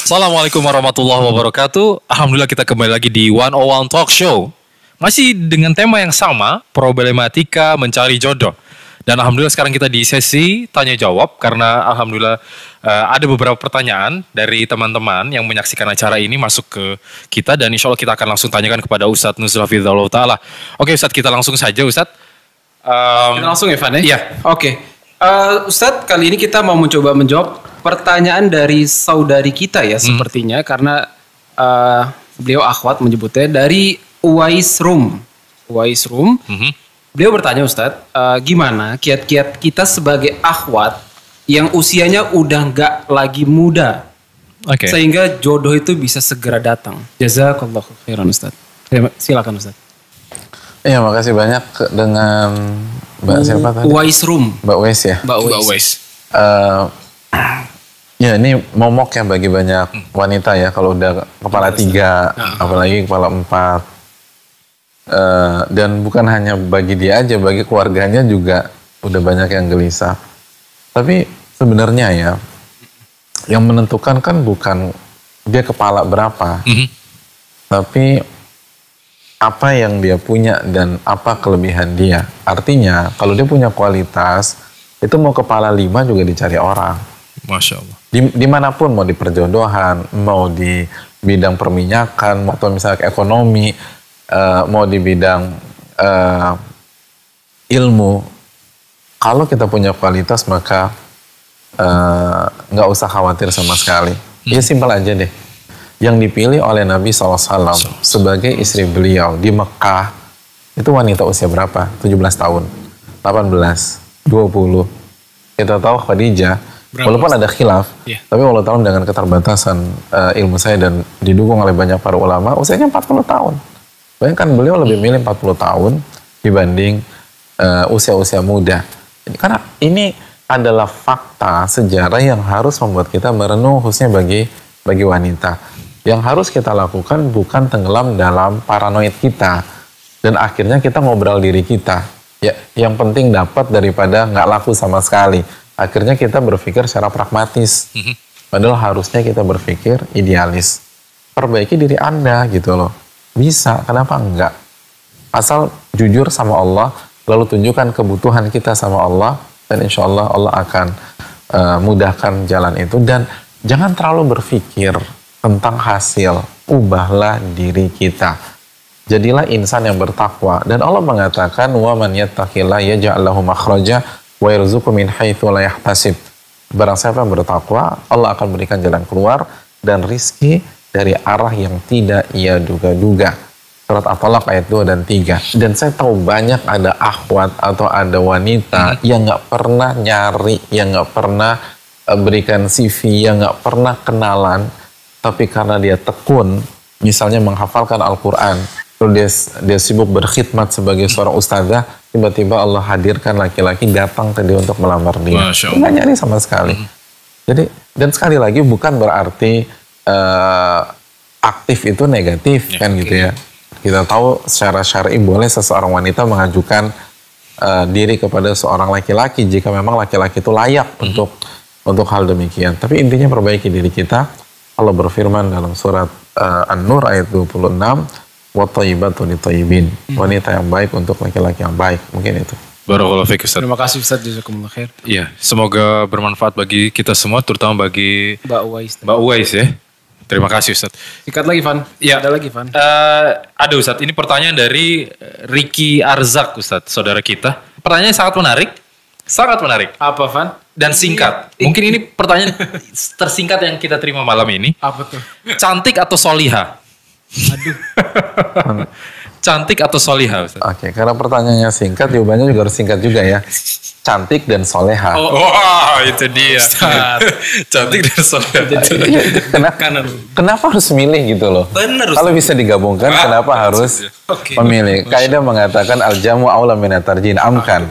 Assalamualaikum warahmatullahi wabarakatuh. Alhamdulillah kita kembali lagi di 101 Talk Show. Masih dengan tema yang sama, problematika mencari jodoh. Dan alhamdulillah sekarang kita di sesi tanya jawab karena alhamdulillah ada beberapa pertanyaan dari teman-teman yang menyaksikan acara ini masuk ke kita, dan insya Allah kita akan langsung tanyakan kepada Ustadz Nuzul Hafizahullah Ta'ala. Oke Ustadz, kita langsung saja Ustadz. Kita langsung Evan ya? Iya. Oke. Ustadz, kali ini kita mau mencoba menjawab pertanyaan dari saudari kita ya sepertinya, karena beliau akhwat menyebutnya dari Uwais Rum. Beliau bertanya Ustadz, gimana kiat-kiat kita sebagai akhwat yang usianya udah nggak lagi muda, sehingga jodoh itu bisa segera datang. Jazakallahu khairan Ustadz. Silakan Ustadz. Iya, makasih banyak dengan Mbak siapa tadi? Uwais Rum. Mbak Uwais ya? Mbak Uwais. Ya ini momok ya bagi banyak wanita ya, kalau udah kepala 3, apalagi kepala 4. Dan bukan hanya bagi dia aja, bagi keluarganya juga udah banyak yang gelisah. Tapi sebenarnya ya, yang menentukan kan bukan dia kepala berapa, tapi apa yang dia punya dan apa kelebihan dia. Artinya kalau dia punya kualitas, itu mau kepala 5 juga dicari orang. Masya Allah. Dimanapun, mau di perjodohan, mau di bidang perminyakan, atau misalnya ekonomi, mau di bidang ilmu. Kalau kita punya kualitas maka nggak usah khawatir sama sekali. Ya simpel aja deh. Yang dipilih oleh Nabi SAW sebagai istri beliau di Mekah itu wanita usia berapa? 17 tahun, 18, 20. Kita tahu Khadijah, walaupun ada khilaf, tapi Allah Ta'ala dengan keterbatasan ilmu saya dan didukung oleh banyak para ulama, usianya 40 tahun. Bayangkan beliau lebih milih 40 tahun dibanding usia-usia muda. Karena ini adalah fakta sejarah yang harus membuat kita merenung, khususnya bagi bagi wanita. Yang harus kita lakukan bukan tenggelam dalam paranoid kita dan akhirnya kita ngobrol diri kita. Ya, yang penting dapat daripada nggak laku sama sekali. Akhirnya kita berpikir secara pragmatis. Padahal harusnya kita berpikir idealis. Perbaiki diri Anda gitu loh. Bisa, kenapa enggak? Asal jujur sama Allah, lalu tunjukkan kebutuhan kita sama Allah, dan insya Allah Allah akan mudahkan jalan itu. Dan jangan terlalu berpikir tentang hasil, ubahlah diri kita. Jadilah insan yang bertakwa. Dan Allah mengatakan, wa man yattaqillah yaj'al lahu makhraja wa yarzuqhu min haitsu la yahtasib. Barang siapa yang bertakwa, Allah akan berikan jalan keluar dan rizki dari arah yang tidak ia duga-duga. Surat At-Talaq ayat 2 dan 3. Dan saya tahu banyak ada akhwat atau ada wanita yang nggak pernah nyari, yang nggak pernah berikan CV, yang nggak pernah kenalan, tapi karena dia tekun, misalnya menghafalkan Al-Quran, lalu dia sibuk berkhidmat sebagai seorang ustazah, tiba-tiba Allah hadirkan laki-laki datang ke dia untuk melamar dia. Nggak nyari sama sekali. Jadi, dan sekali lagi bukan berarti aktif itu negatif, kan gitu ya. Kita tahu secara syar'i boleh seseorang wanita mengajukan diri kepada seorang laki-laki jika memang laki-laki itu layak untuk hal demikian. Tapi intinya perbaiki diri kita. Allah berfirman dalam surat An-Nur ayat 26, wa thayyibatu lit-thayyibin. Wanita yang baik untuk laki-laki yang baik. Mungkin itu. Barakallahu fiik Ustaz. Terima kasih Ustaz, jazakumullah khair. Iya, semoga bermanfaat bagi kita semua, terutama bagi Mbak Uwais ya. Terima kasih Ustaz. Sikat lagi Van. Ya. Ada lagi Van. Ada Ustaz, ini pertanyaan dari Ricky Arzak Ustaz, saudara kita. Pertanyaannya sangat menarik. Sangat menarik. Apa Van? Dan singkat. Mungkin ini pertanyaan tersingkat yang kita terima malam ini. Apa tuh? Cantik atau soliha? Aduh. Cantik atau soliha Ustaz? Oke, karena pertanyaannya singkat, jawabannya juga harus singkat juga ya. Cantik dan soleha. Wah, itu dia. Cantik dan soleha. Kenapa harus milih gitu loh? Bener. Kalau bisa digabungkan, kenapa harus memilih? Kaidah mengatakan al-jamu aula min at-tarjih, amkan.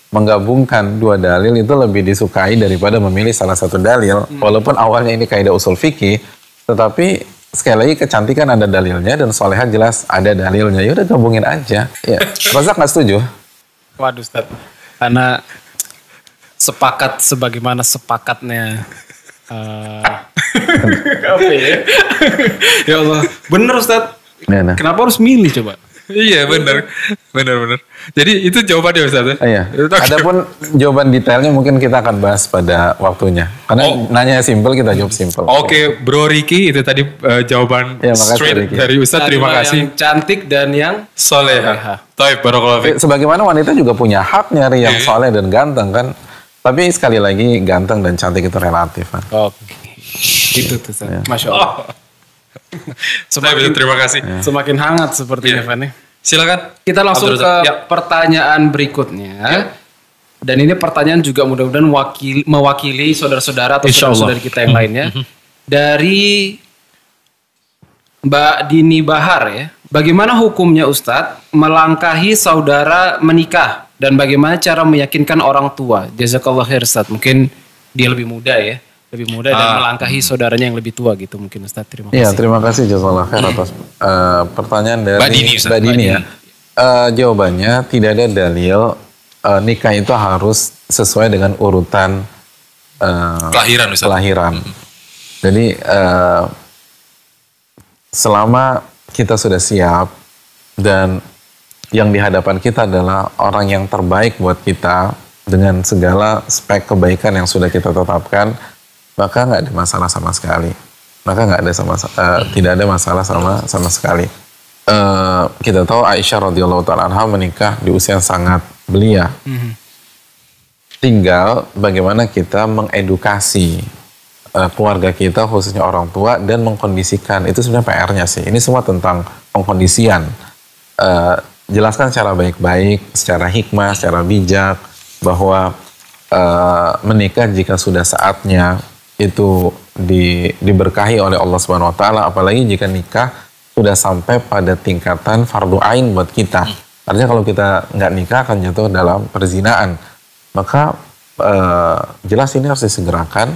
Menggabungkan dua dalil itu lebih disukai daripada memilih salah satu dalil. Walaupun awalnya ini kaidah usul fikih, tetapi sekali lagi kecantikan ada dalilnya dan soleha jelas ada dalilnya. Ya udah gabungin aja. Ya. Razak nggak setuju? Waduh Ustaz. Karena sepakat sebagaimana sepakatnya apa ya? Ya Allah, bener Ustaz. Nah. Kenapa harus milih coba? Iya benar. Jadi itu jawabannya Ustaz ya? Iya. Adapun jawaban detailnya mungkin kita akan bahas pada waktunya. Karena nanya simple, kita jawab simple. Oke, Bro Ricky itu tadi jawaban ya, straight dari Ustaz. Terima kasih. Yang cantik dan yang soleha. Taib, barakallahu fiik. Sebagaimana wanita juga punya hak nyari yang soleh dan ganteng kan. Tapi sekali lagi ganteng dan cantik itu relatif kan. Oke. Itu tuh Ustaz. Masya Allah. Terima kasih. Semakin hangat sepertinya Van. Silakan. Kita langsung ke pertanyaan berikutnya. Dan ini pertanyaan juga mudah-mudahan mewakili saudara-saudara atau saudara-saudari kita yang lainnya. Dari Mbak Dini Bahar ya. Bagaimana hukumnya Ustadz melangkahi saudara menikah? Dan bagaimana cara meyakinkan orang tua? Jazakallah khair Ustadz. Mungkin dia lebih muda ya. Lebih muda dan melangkahi saudaranya yang lebih tua gitu mungkin Ustadz. Terima kasih. Iya, terima kasih jazakallah khair atas pertanyaan dari Mbak Dini ya. Jawabannya tidak ada dalil nikah itu harus sesuai dengan urutan kelahiran Ustadz. Kelahiran. Jadi selama kita sudah siap dan yang di hadapan kita adalah orang yang terbaik buat kita dengan segala spek kebaikan yang sudah kita tetapkan, maka nggak ada masalah sama sekali. Maka nggak ada tidak ada masalah sama sekali. Kita tahu Aisyah radhiyallahu taala anha menikah di usia yang sangat belia. Tinggal bagaimana kita mengedukasi keluarga kita, khususnya orang tua, dan mengkondisikan. Itu sebenarnya PR-nya sih. Ini semua tentang pengkondisian. Jelaskan secara baik-baik, secara hikmah, secara bijak, bahwa menikah jika sudah saatnya itu diberkahi oleh Allah Subhanahu wa taala, apalagi jika nikah sudah sampai pada tingkatan fardu ain buat kita. Artinya kalau kita nggak nikah akan jatuh dalam perzinaan. Maka jelas ini harus disegerakan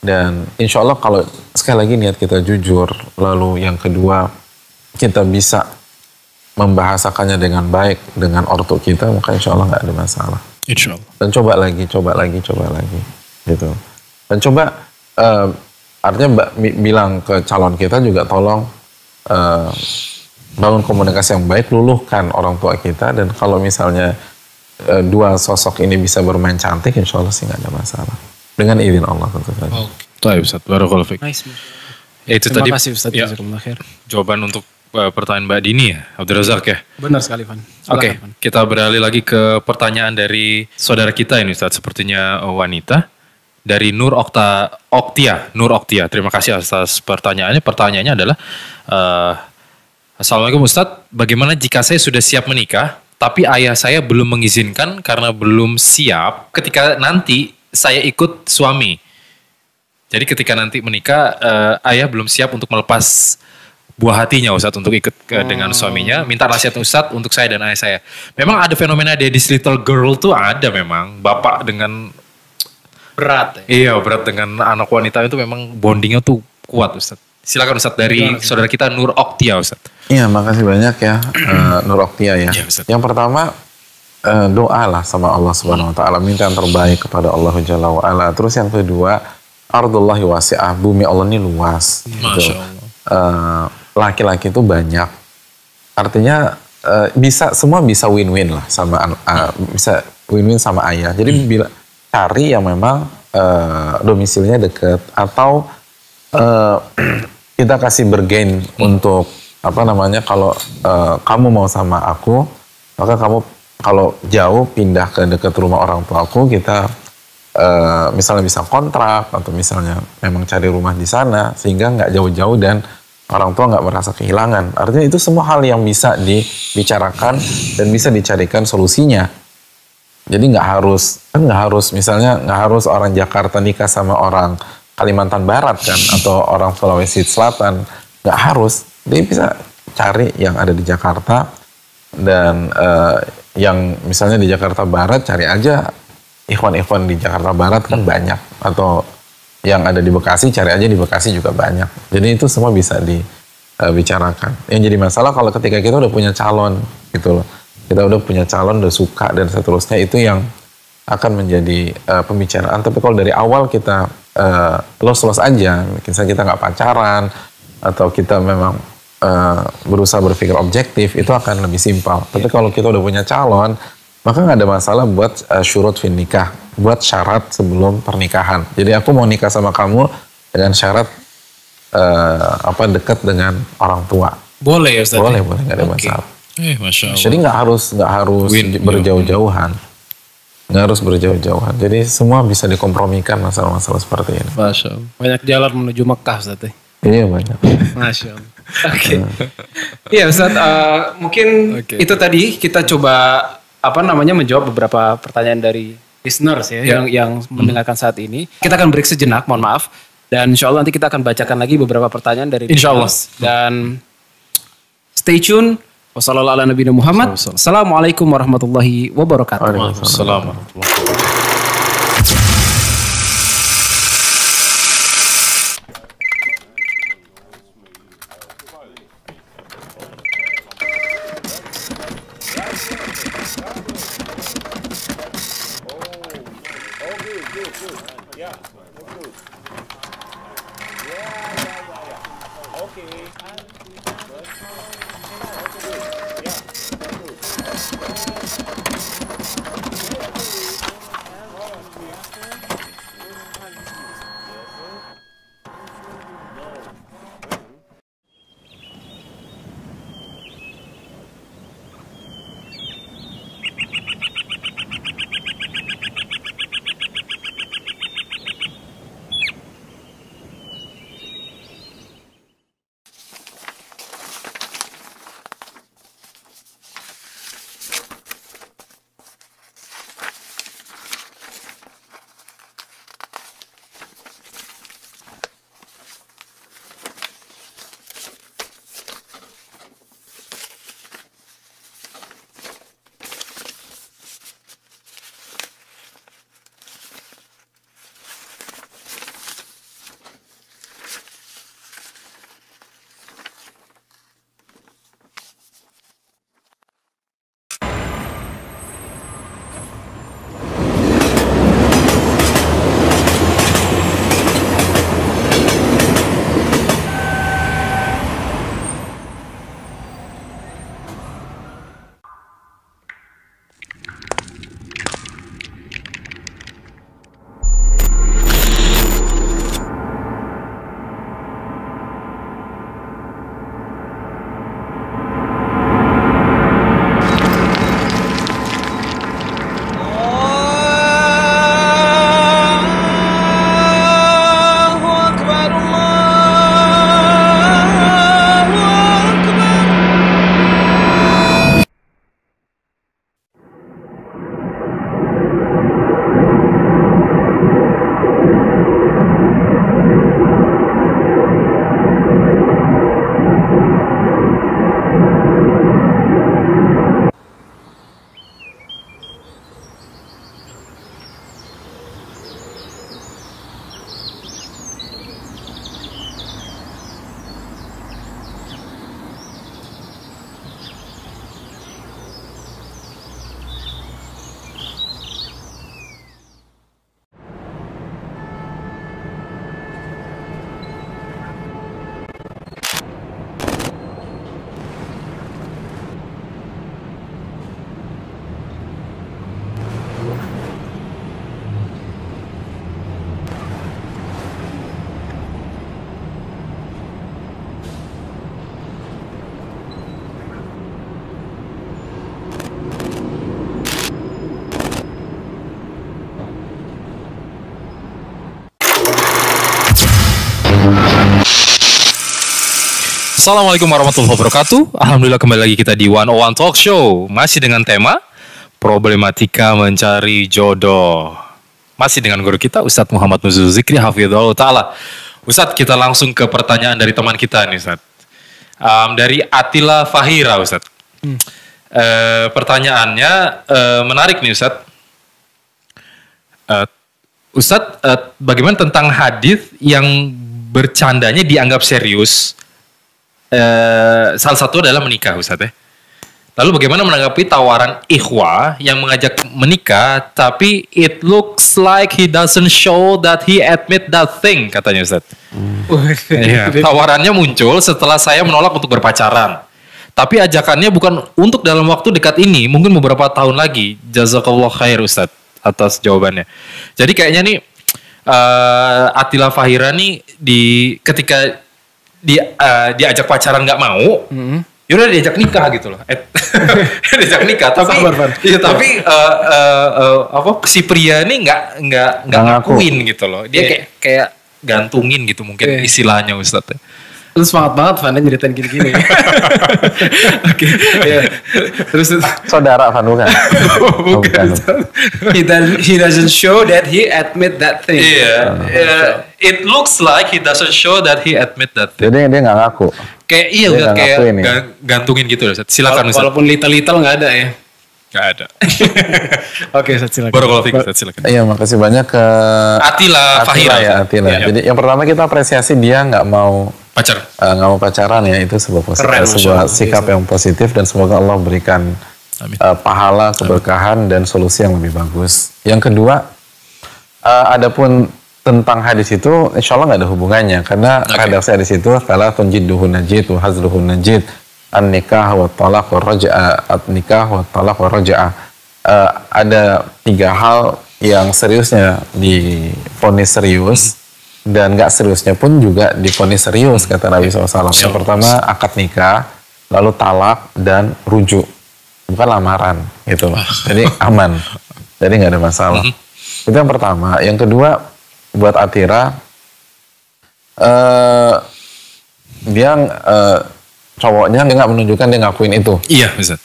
Dan insya Allah kalau sekali lagi niat kita jujur, lalu yang kedua kita bisa membahasakannya dengan baik dengan ortu kita, maka insya Allah nggak ada masalah. Insya Allah. Dan coba lagi gitu. Dan coba artinya bilang ke calon kita juga tolong bangun komunikasi yang baik, luluhkan orang tua kita, dan kalau misalnya dua sosok ini bisa bermain cantik, insya Allah sih nggak ada masalah. Dengan izin Allah tentu saja. Baik Ustaz, barakallahu fiik. Nice. Itu Terima tadi kasih Ustaz. ya, Jazakumullah khair. jawaban untuk pertanyaan Mbak Dini ya, Abdul Razak ya. Benar sekali, Van. Oke, kita beralih lagi ke pertanyaan dari saudara kita ini Ustaz, sepertinya wanita. Dari Nur Oktia. Terima kasih atas pertanyaannya. Pertanyaannya adalah, Assalamualaikum Ustaz, bagaimana jika saya sudah siap menikah, tapi ayah saya belum mengizinkan karena belum siap ketika nanti saya ikut suami. Jadi ketika nanti menikah, ayah belum siap untuk melepas buah hatinya Ustadz untuk ikut dengan suaminya. Minta nasihat Ustadz untuk saya dan ayah saya. Memang ada fenomena this little girl tuh ada memang. Bapak dengan Berat. iya berat dengan anak wanita itu memang bondingnya tuh kuat Ustadz. Silakan Ustadz dari saudara kita Nur Oktia Ustadz. Iya, makasih banyak ya Nur Oktia ya. Iya, Ustaz. Yang pertama doalah sama Allah Subhanahu wa taala, minta yang terbaik kepada Allah Jalla wa ala. Terus yang kedua, ardullahi wasi'ah, bumi Allah ini luas. Masya Gitu. Allah. Laki-laki itu banyak. Artinya semua bisa win-win lah sama bisa win-win sama ayah. Jadi bila cari yang memang domisilinya dekat, atau kita kasih bergain untuk kalau kamu mau sama aku, maka kamu kalau jauh pindah ke dekat rumah orang tuaku, kita misalnya bisa kontrak, atau misalnya memang cari rumah di sana sehingga nggak jauh-jauh dan orang tua nggak merasa kehilangan. Artinya itu semua hal yang bisa dibicarakan dan bisa dicarikan solusinya. Jadi nggak harus misalnya nggak harus orang Jakarta nikah sama orang Kalimantan Barat kan, atau orang Sulawesi Selatan, nggak harus. Dia bisa cari yang ada di Jakarta, dan yang misalnya di Jakarta Barat cari aja ikhwan-ikhwan di Jakarta Barat kan banyak, atau yang ada di Bekasi cari aja di Bekasi juga banyak. Jadi itu semua bisa dibicarakan. Yang jadi masalah kalau ketika kita udah punya calon gitu loh, kita udah punya calon, udah suka dan seterusnya, itu yang akan menjadi pembicaraan. Tapi kalau dari awal kita los-los aja, misalnya kita nggak pacaran, atau kita memang berusaha berpikir objektif, itu akan lebih simpel. Tapi kalau kita udah punya calon, maka nggak ada masalah buat syurut fin nikah, buat syarat sebelum pernikahan. Jadi aku mau nikah sama kamu dengan syarat dekat dengan orang tua. Boleh ya Ustaz? Boleh, nggak ada masalah. Masya Allah. Jadi nggak harus berjauh-jauhan. Nggak harus berjauh-jauhan. Jadi semua bisa dikompromikan masalah-masalah seperti ini. Masya Allah. Banyak jalan menuju Mekah Ustaz. Iya, banyak. Masya Allah. Oke. Iya Ustaz, mungkin itu tadi kita coba menjawab beberapa pertanyaan dari listeners ya, yang mendengarkan saat ini. Kita akan break sejenak, mohon maaf. Dan insya Allah nanti kita akan bacakan lagi beberapa pertanyaan dari Insya Allah. Dan stay tune. Wassalamualaikum warahmatullahi wabarakatuh. Waalaikumsalam warahmatullahi wabarakatuh. Assalamualaikum warahmatullahi wabarakatuh. Alhamdulillah kembali lagi kita di 101 Talk Show. Masih dengan tema problematika mencari jodoh. Masih dengan guru kita Ustadz Muhammad Nuzul Zikri Hafizahullah Ta'ala. Ustadz, kita langsung ke pertanyaan dari teman kita nih Ustadz. Dari Atila Fahira Ustadz. Pertanyaannya menarik nih Ustadz. Ustadz, bagaimana tentang hadis yang bercandanya dianggap serius? Salah satu adalah menikah Ustadz ya. Lalu bagaimana menanggapi tawaran ikhwah yang mengajak menikah tapi it looks like he doesn't show that he admit that thing, katanya Ustadz. Ya, tawarannya muncul setelah saya menolak untuk berpacaran. Tapi ajakannya bukan untuk dalam waktu dekat ini, mungkin beberapa tahun lagi. Jazakallah khair Ustadz atas jawabannya. Jadi kayaknya nih Atila Fahira nih ketika diajak pacaran nggak mau, yaudah diajak nikah gitu loh. Diajak nikah, tapi tapi si pria ini nggak ngakuin gitu loh. Dia kayak gantungin gitu mungkin istilahnya Ustadz. Lu semangat banget Van nyeritain gini-gini. Oke. Terus Saudara Van bukan? Bukan. He doesn't show that he admit that thing. It looks like he doesn't show that he admit that thing. Jadi dia nggak ngaku. Kayak udah kayak gantungin gitu Ustaz. Silakan Ustaz. Walaupun little nggak ada ya. Nggak ada. Oke, Ustaz silakan. Baru kalau Ustaz silakan. Iya, makasih banyak ke Atila Fahira. Atila. Jadi yang pertama kita apresiasi dia nggak mau pacaran ya, itu sebuah sikap yang positif dan semoga Allah berikan pahala, keberkahan dan solusi yang lebih bagus. Yang kedua, adapun tentang hadis itu insya Allah nggak ada hubungannya karena redaksi hadis itu adalah tunjiduhun najid wa hazluhun najid an-nikah wa talaq wa raja'ah at-nikah wa talaq wa raja'ah. Ada 3 hal yang seriusnya divonis serius dan nggak seriusnya pun juga divonis serius kata Nabi SAW. Yang pertama akad nikah, lalu talak dan rujuk, bukan lamaran gitu. Jadi aman, jadi nggak ada masalah. Itu yang pertama. Yang kedua buat Atira, dia cowoknya nggak menunjukkan dia ngakuin itu. Iya bisa.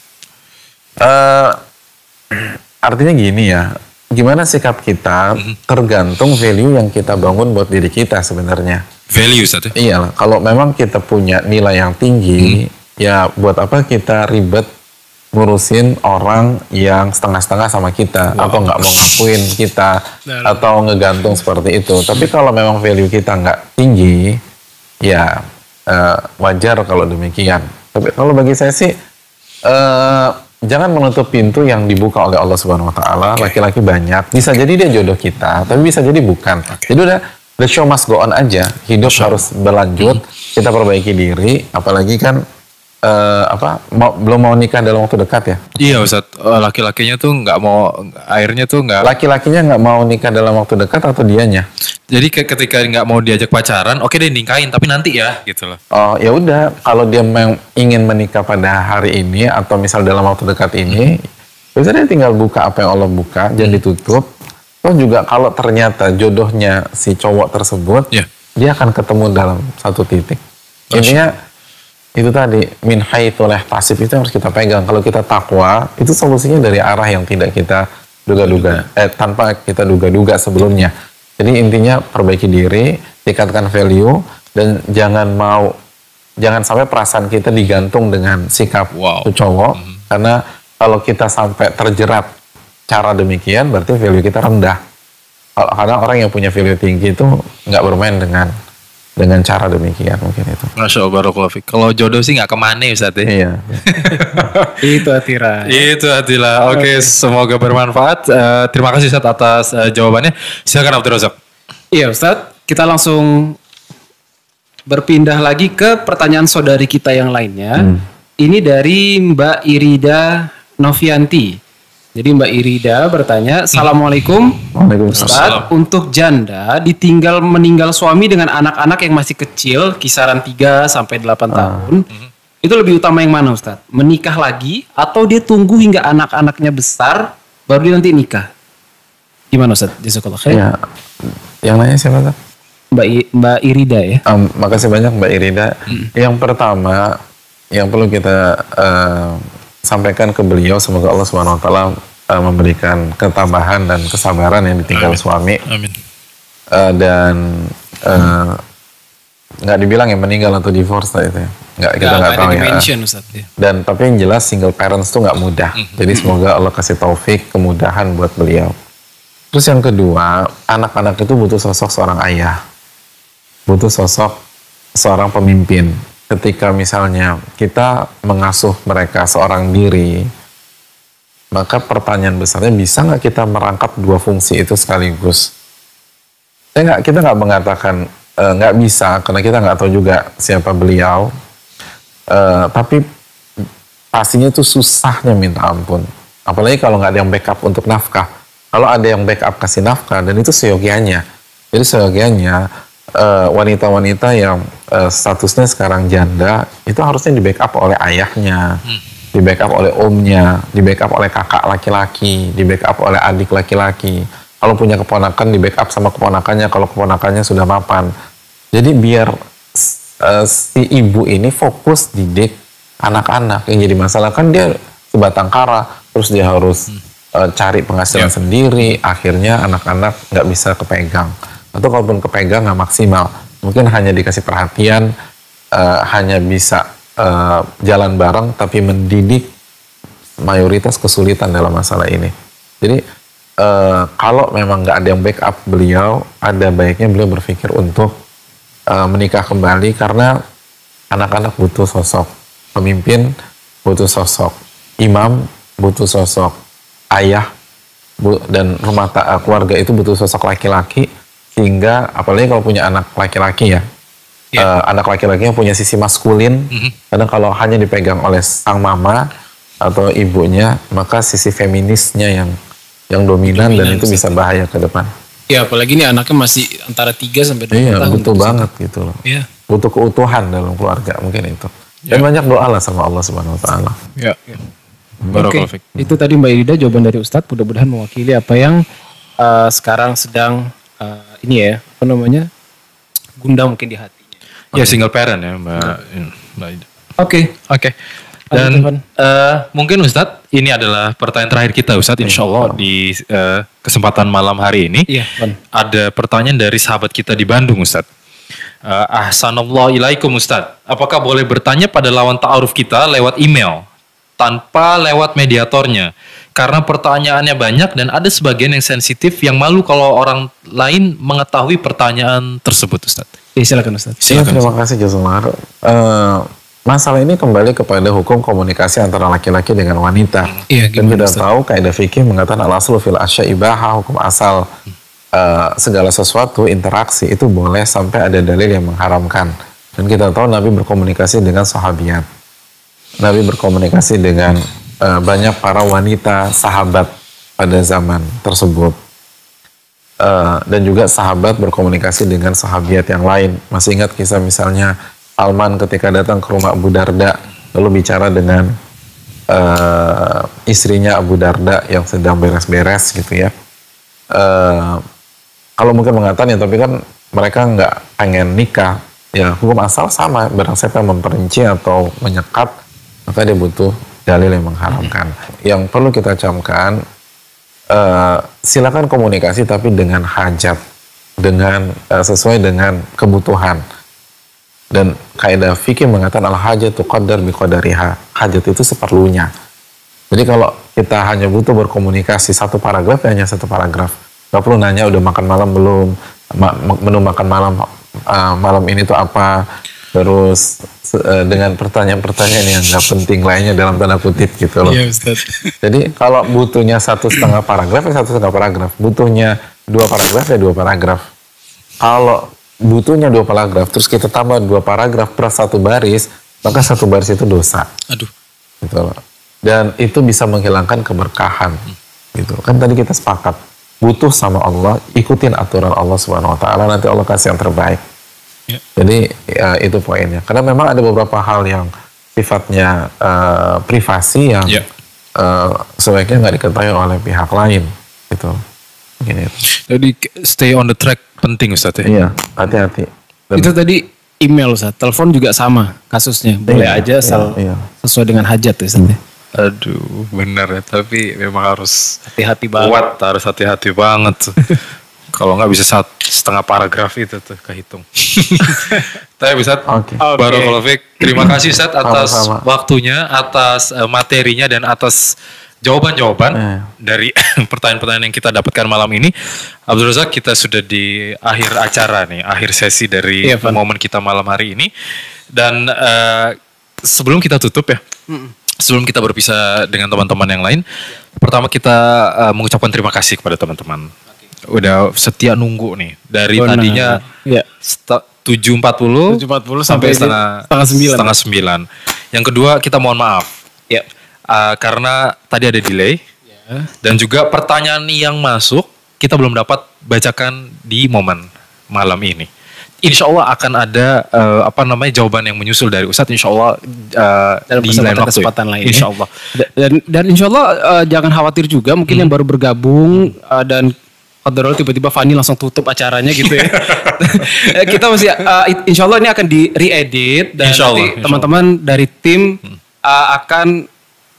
Artinya gini ya. Gimana sikap kita tergantung value yang kita bangun buat diri kita sebenarnya. Value Ustaz? Iya, kalau memang kita punya nilai yang tinggi, ya buat apa kita ribet ngurusin orang yang setengah-setengah sama kita atau nggak mau ngakuin kita atau ngegantung seperti itu. Tapi kalau memang value kita nggak tinggi, ya wajar kalau demikian. Tapi kalau bagi saya sih jangan menutup pintu yang dibuka oleh Allah Subhanahu Wa Taala. Laki-laki banyak, bisa jadi dia jodoh kita, tapi bisa jadi bukan. Jadi udah the show must go on aja. Hidup harus berlanjut. Kita perbaiki diri, apalagi kan belum mau nikah dalam waktu dekat ya. Iya Ustaz, laki-lakinya tuh nggak mau, akhirnya tuh nggak. Laki-lakinya nggak mau nikah dalam waktu dekat atau dianya? Jadi ketika nggak mau diajak pacaran, oke deh nikahin, tapi nanti ya gitu loh. Oh ya udah, kalau dia memang ingin menikah pada hari ini atau misal dalam waktu dekat ini, biasanya tinggal buka apa yang Allah buka, jangan ditutup. Toh juga kalau ternyata jodohnya si cowok tersebut, dia akan ketemu dalam satu titik. Intinya itu tadi min haitsu la yahtasib itu harus kita pegang. Kalau kita takwa, itu solusinya dari arah yang tidak kita duga-duga, tanpa kita duga-duga sebelumnya. Jadi intinya perbaiki diri, tingkatkan value dan jangan sampai perasaan kita digantung dengan sikap cowok. Karena kalau kita sampai terjerat cara demikian, berarti value kita rendah. Karena orang yang punya value tinggi itu nggak bermain dengan cara demikian, mungkin itu. Masya Allah, barakallahu fiik. Kalau jodoh sih nggak kemana Ustaz ya? Iya. Itu Atira. Itu Atila. Oke, semoga bermanfaat. Terima kasih Ustaz atas jawabannya. Silakan Abdul Razak. Iya Ustaz, kita langsung berpindah lagi ke pertanyaan saudari kita yang lainnya. Ini dari Mbak Irida Novianti. Jadi Mbak Irida bertanya, Assalamualaikum. Ustaz, untuk janda ditinggal meninggal suami dengan anak-anak yang masih kecil, kisaran 3 sampai 8 tahun, itu lebih utama yang mana Ustaz? Menikah lagi atau dia tunggu hingga anak-anaknya besar baru dia nanti nikah? Gimana Ustaz? Jazakallah khair. Ya, yang nanya siapa Ustaz? Mbak Irida ya. Makasih banyak Mbak Irida. Yang pertama yang perlu kita sampaikan ke beliau, semoga Allah Subhanahu Wa Taala memberikan ketabahan dan kesabaran yang ditinggal suami. Amin. Dan nggak dibilang yang meninggal atau divorce itu ya. Kita nggak tahu ya. Ustaz, ya. Dan tapi yang jelas single parents tuh nggak mudah. Jadi semoga Allah kasih taufik, kemudahan buat beliau. Terus yang kedua, anak-anak itu butuh sosok seorang ayah, butuh sosok seorang pemimpin. Ketika misalnya kita mengasuh mereka seorang diri, maka pertanyaan besarnya, bisa nggak kita merangkap dua fungsi itu sekaligus? Kita nggak mengatakan nggak bisa, karena kita nggak tahu juga siapa beliau. Tapi pastinya itu susahnya minta ampun. Apalagi kalau nggak ada yang backup untuk nafkah. Kalau ada yang backup kasih nafkah, dan itu seyogianya. Jadi seyogianya wanita-wanita yang statusnya sekarang janda, itu harusnya di backup oleh ayahnya, di backup oleh omnya, di backup oleh kakak laki-laki, di backup oleh adik laki-laki. Kalau punya keponakan, di backup sama keponakannya kalau keponakannya sudah mapan. Jadi biar si ibu ini fokus didik anak-anak. Yang jadi masalah kan dia sebatang kara, terus dia harus cari penghasilan sendiri, akhirnya anak-anak nggak bisa kepegang. Atau kalaupun kepegang nggak maksimal, mungkin hanya dikasih perhatian, hanya bisa jalan bareng, tapi mendidik mayoritas kesulitan dalam masalah ini. Jadi kalau memang nggak ada yang backup beliau, ada baiknya beliau berpikir untuk menikah kembali, karena anak-anak butuh sosok pemimpin, butuh sosok imam, butuh sosok ayah, dan keluarga itu butuh sosok laki-laki, sehingga apalagi kalau punya anak laki-laki ya, anak laki-lakinya punya sisi maskulin, karena kalau hanya dipegang oleh sang mama atau ibunya, maka sisi feminisnya yang dominan dan itu bisa bahaya ke depan. Ya, apalagi ini anaknya masih antara 3 sampai 2 tahun. Iya, butuh banget gitu loh. Iya. Butuh keutuhan dalam keluarga mungkin itu. Dan banyak doa lah sama Allah Subhanahu Wa Taala. Ya. Oke, itu tadi Mbak Irida jawaban dari Ustadz, mudah-mudahan mewakili apa yang sekarang sedang gundang mungkin di hatinya. Ya, single parent ya Mbak Ida. Oke. Dan mungkin Ustadz, ini adalah pertanyaan terakhir kita Ustadz, insya Allah di kesempatan malam hari ini. Iya, ada pertanyaan dari sahabat kita di Bandung Ustadz. Ahsanallahu ilaikum Ustadz, apakah boleh bertanya pada lawan ta'aruf kita lewat email tanpa lewat mediatornya? Karena pertanyaannya banyak dan ada sebagian yang sensitif yang malu kalau orang lain mengetahui pertanyaan tersebut Ustadz. Silakan Ustadz. Terima kasih Jazakallah. Masalah ini kembali kepada hukum komunikasi antara laki-laki dengan wanita. Dan kita tahu kaidah fikih mengatakan al-aslu fil asya ibaha, hukum asal segala sesuatu interaksi itu boleh sampai ada dalil yang mengharamkan. Dan kita tahu Nabi berkomunikasi dengan sahabiat. Nabi berkomunikasi dengan banyak para wanita sahabat pada zaman tersebut. Dan juga sahabat berkomunikasi dengan sahabiat yang lain. Masih ingat kisah misalnya Salman ketika datang ke rumah Abu Darda, lalu bicara dengan istrinya Abu Darda yang sedang beres-beres gitu ya. Kalau mungkin mengatakan ya, tapi kan mereka nggak pengen nikah. Ya hukum asal sama, barang siapa yang memperinci atau menyekat, maka dia butuh dalil yang mengharamkan. Yang perlu kita camkan, silakan komunikasi tapi dengan hajat, dengan sesuai dengan kebutuhan. Dan kaidah fikih mengatakan al-hajat tuqaddar biqadariha. Hajat itu seperlunya. Jadi kalau kita hanya butuh berkomunikasi satu paragraf, ya hanya satu paragraf. Gak perlu nanya udah makan malam belum, menu makan malam malam ini tuh apa, terus dengan pertanyaan-pertanyaan yang gak penting lainnya dalam tanda kutip gitu loh. Iya Ustaz. Jadi kalau butuhnya 1,5 paragraf, ya 1,5 paragraf. Butuhnya 2 paragraf, ya 2 paragraf. Kalau butuhnya 2 paragraf, terus kita tambah 2 paragraf per 1 baris, maka 1 baris itu dosa. Aduh. Gitu loh. Dan itu bisa menghilangkan keberkahan. Gitu. Kan tadi kita sepakat, butuh sama Allah, ikutin aturan Allah Subhanahu Wa Taala, nanti Allah kasih yang terbaik. Ya. Jadi ya, itu poinnya. Karena memang ada beberapa hal yang sifatnya privasi yang sebaiknya nggak diketahui oleh pihak lain. Gitu. Gitu. Jadi stay on the track penting Ustaz ya. Iya, hati-hati. Dan- Itu tadi email Ustaz, telepon juga sama kasusnya. Boleh Iya, aja asal iya. sesuai dengan hajat ya Ustaz. Aduh, benar ya. Tapi memang harus Hati-hati banget. kuat, harus hati-hati banget tuh. Kalau nggak bisa setengah paragraf itu tuh kehitung. Tapi Ustaz, Oke. Barakallahu Fik. Terima kasih Ustaz atas Sama-sama. waktunya, atas materinya dan atas jawaban-jawaban dari pertanyaan-pertanyaan yang kita dapatkan malam ini. Abdul Razak, kita sudah di akhir acara nih, akhir sesi dari Iya, Van. momen kita malam hari ini. Dan sebelum kita tutup ya, sebelum kita berpisah dengan teman-teman yang lain, pertama kita mengucapkan terima kasih kepada teman-teman. Udah setia nunggu nih dari Benar. tadinya Iya. 7.40 7.40 sampai setengah 9. Yang kedua kita mohon maaf Ya. karena tadi ada delay dan juga pertanyaan yang masuk kita belum dapat bacakan di momen malam ini. Insya Allah akan ada jawaban yang menyusul dari Ustadz. Insya Allah Dalam di lain waktu. kesempatan lain. Insya Allah. Dan insya Allah jangan khawatir juga mungkin yang baru bergabung dan Qadarullah tiba-tiba Fani langsung tutup acaranya gitu ya. Kita masih insya Allah ini akan di re-edit dan Insya Allah, nanti insya Allah. teman-teman dari tim akan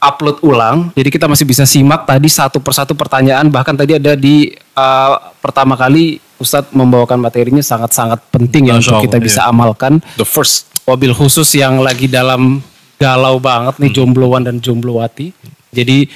upload ulang. Jadi kita masih bisa simak tadi satu persatu pertanyaan, bahkan tadi ada di pertama kali Ustadz membawakan materinya sangat-sangat penting ya Insya untuk kita Allah, bisa iya. amalkan. The first. Wabil khusus yang lagi dalam galau banget nih jombloan dan jomblowati. Jadi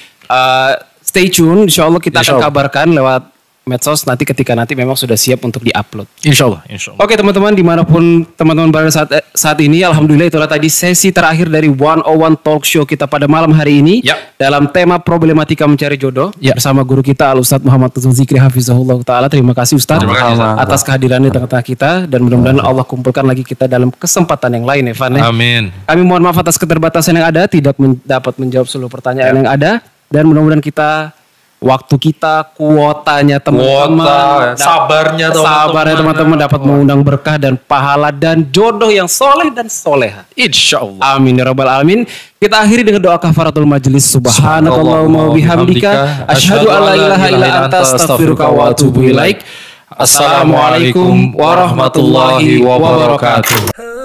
stay tune, insya Allah kita Insya akan Allah. kabarkan lewat medsos nanti ketika nanti memang sudah siap untuk diupload. Insya Allah. Insya Allah. Oke teman-teman, dimanapun teman-teman berada saat ini, alhamdulillah itulah tadi sesi terakhir dari 101 Talk Show kita pada malam hari ini. Ya. Dalam tema problematika mencari jodoh Ya. bersama guru kita Al Ustadz Muhammad Tuzul Zikri Hafizahullah Ta'ala. Terima kasih Ustadz Terima kasih, Ustadz. atas kehadirannya di tengah-tengah kita dan mudah-mudahan Allah kumpulkan lagi kita dalam kesempatan yang lain Evan ya. Amin. Kami mohon maaf atas keterbatasan yang ada, tidak dapat menjawab seluruh pertanyaan yang ada, dan mudah-mudahan kita, waktu kita, kuotanya teman-teman, sabarnya teman-teman dapat mengundang berkah dan pahala dan jodoh yang soleh dan soleha. Insya Allah. Amin ya rabbal alamin. Kita akhiri dengan doa kafaratul majelis. Subhanakallahumma wa bihamdika asyhadu an la ilaha illa anta astaghfiruka wa atubu ilaik. Assalamualaikum warahmatullahi wabarakatuh.